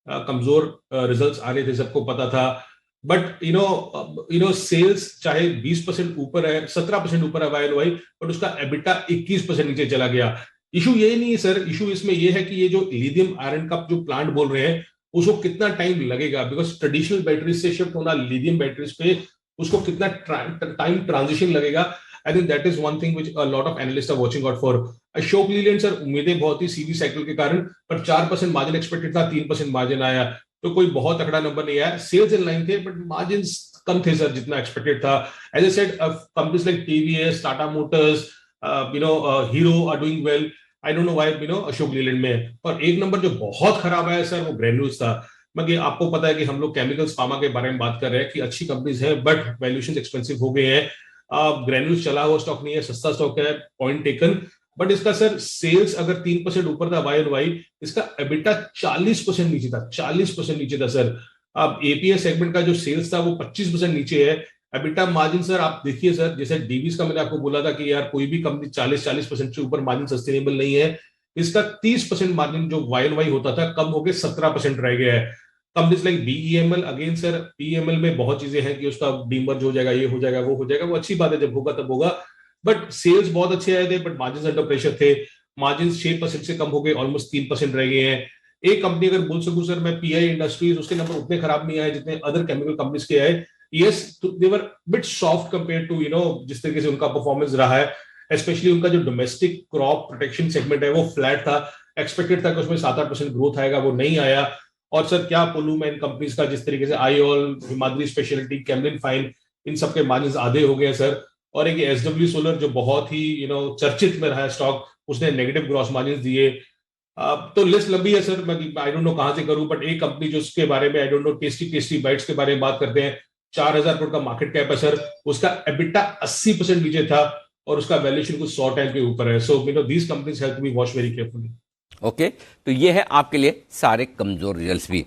कमजोर रिजल्ट्स आने थे, सबको पता था, बट सेल्स चाहे 20% ऊपर है, 17% ऊपर है YoY, बट उसका एबिटा 21% नीचे चला गया। इशू ये नहीं है सर, इशू इसमें ये है कि ये जो लिथियम आयरन का जो प्लांट बोल रहे हैं, उसको कितना टाइम लगेगा, बिकॉज ट्रेडिशनल बैटरीज से शिफ्ट होना लिथियम बैटरीज पे, उसको कितना टाइम ट्रांजिशन लगेगा। I think that is one thing which a lot of analysts are watching out for. Ashok Leyland sir, उम्मीदें बहुत ही सीधी साइकिल के कारण, पर 4% मार्जिन एक्सपेक्टेड था, 3% मार्जिन आया, तो कोई बहुत तगड़ा नंबर नहीं आया। सेल्स इन लाइन थे, बट मार्जिन कम थे सर जितना एक्सपेक्टेड था। As I said, companies like TVS, Tata Motors, Hero are doing well. I don't know why Ashok Leyland में। और एक नंबर जो बहुत खराब आया सर, वो ग्रेन्यूल्स था। मगर आपको पता है कि हम लोग केमिकल्स फार्मा के बारे में बात कर रहे हैं कि अच्छी कंपनीज है, बट वैल्यूएशन एक्सपेंसिव हो गए हैं। ग्रेन्यूल्स चला हुआ स्टॉक नहीं है, सस्ता स्टॉक है, पॉइंट टेकन, बट इसका सर सेल्स अगर 3% ऊपर था YoY, इसका एबिटा 40% नीचे था, 40% नीचे था सर। अब एपीएस सेगमेंट का जो सेल्स था वो 25% नीचे है। एबिटा मार्जिन सर आप देखिए सर, जैसे डीवीज का मैंने आपको बोला था कि यार कोई भी कंपनी 40% से ऊपर मार्जिन सस्टेनेबल नहीं है, इसका 30% मार्जिन जो YoY होता था कम होकर 17% रह गया है। Companies like BEML, again sir BEML में बहुत चीजें हैं कि उसका डीमर्ज हो जाएगा, ये हो जाएगा, वो हो जाएगा, वो अच्छी बात है, जब होगा तब होगा, बट सेल्स बहुत अच्छे आए थे, बट मार्जिन अंडर प्रेशर थे। मार्जिन 6% से कम हो गए, ऑलमोस्ट 3% रह गए हैं। एक कंपनी अगर बोल सकूं सर मैं, PI इंडस्ट्रीज, उसके नंबर उतने खराब नहीं आए जितने अदर केमिकल कंपनीज के आए। Yes, they were bit soft compare to जिस तरीके से उनका परफॉर्मेंस रहा है, स्पेशली उनका जो डोमेस्टिक क्रॉप प्रोटेक्शन सेगमेंट है वो फ्लैट था। एक्सपेक्टेड था कि उसमें 7-8% ग्रोथ आएगा, वो नहीं आया। और सर क्या बोलूं मैं इन कंपनीज का, जिस तरीके से आईओल, हिमाद्री स्पेशलिटी, कैमलिन फाइन, इन सबके मार्जिन आधे हो गए सर। और एक SW सोलर जो बहुत ही चर्चित में रहा है स्टॉक, उसने नेगेटिव ग्रॉस मार्जिन दिए। तो लिस्ट लंबी है सर, मैं आई डोंट नो कहां से करूं, बट एक कंपनी जो उसके बारे में आई डोंट नो, टेस्टी बाइट्स के बारे में बात करते हैं, 4000 करोड़ का मार्केट कैप है सर, उसका एबिटा 80% नीचे था और उसका वैल्यूएशन कुछ 100 टाइम के ऊपर है। So these companies have to be watch very carefully. Okay, तो ये है आपके लिए सारे कमजोर रिजल्ट्स भी।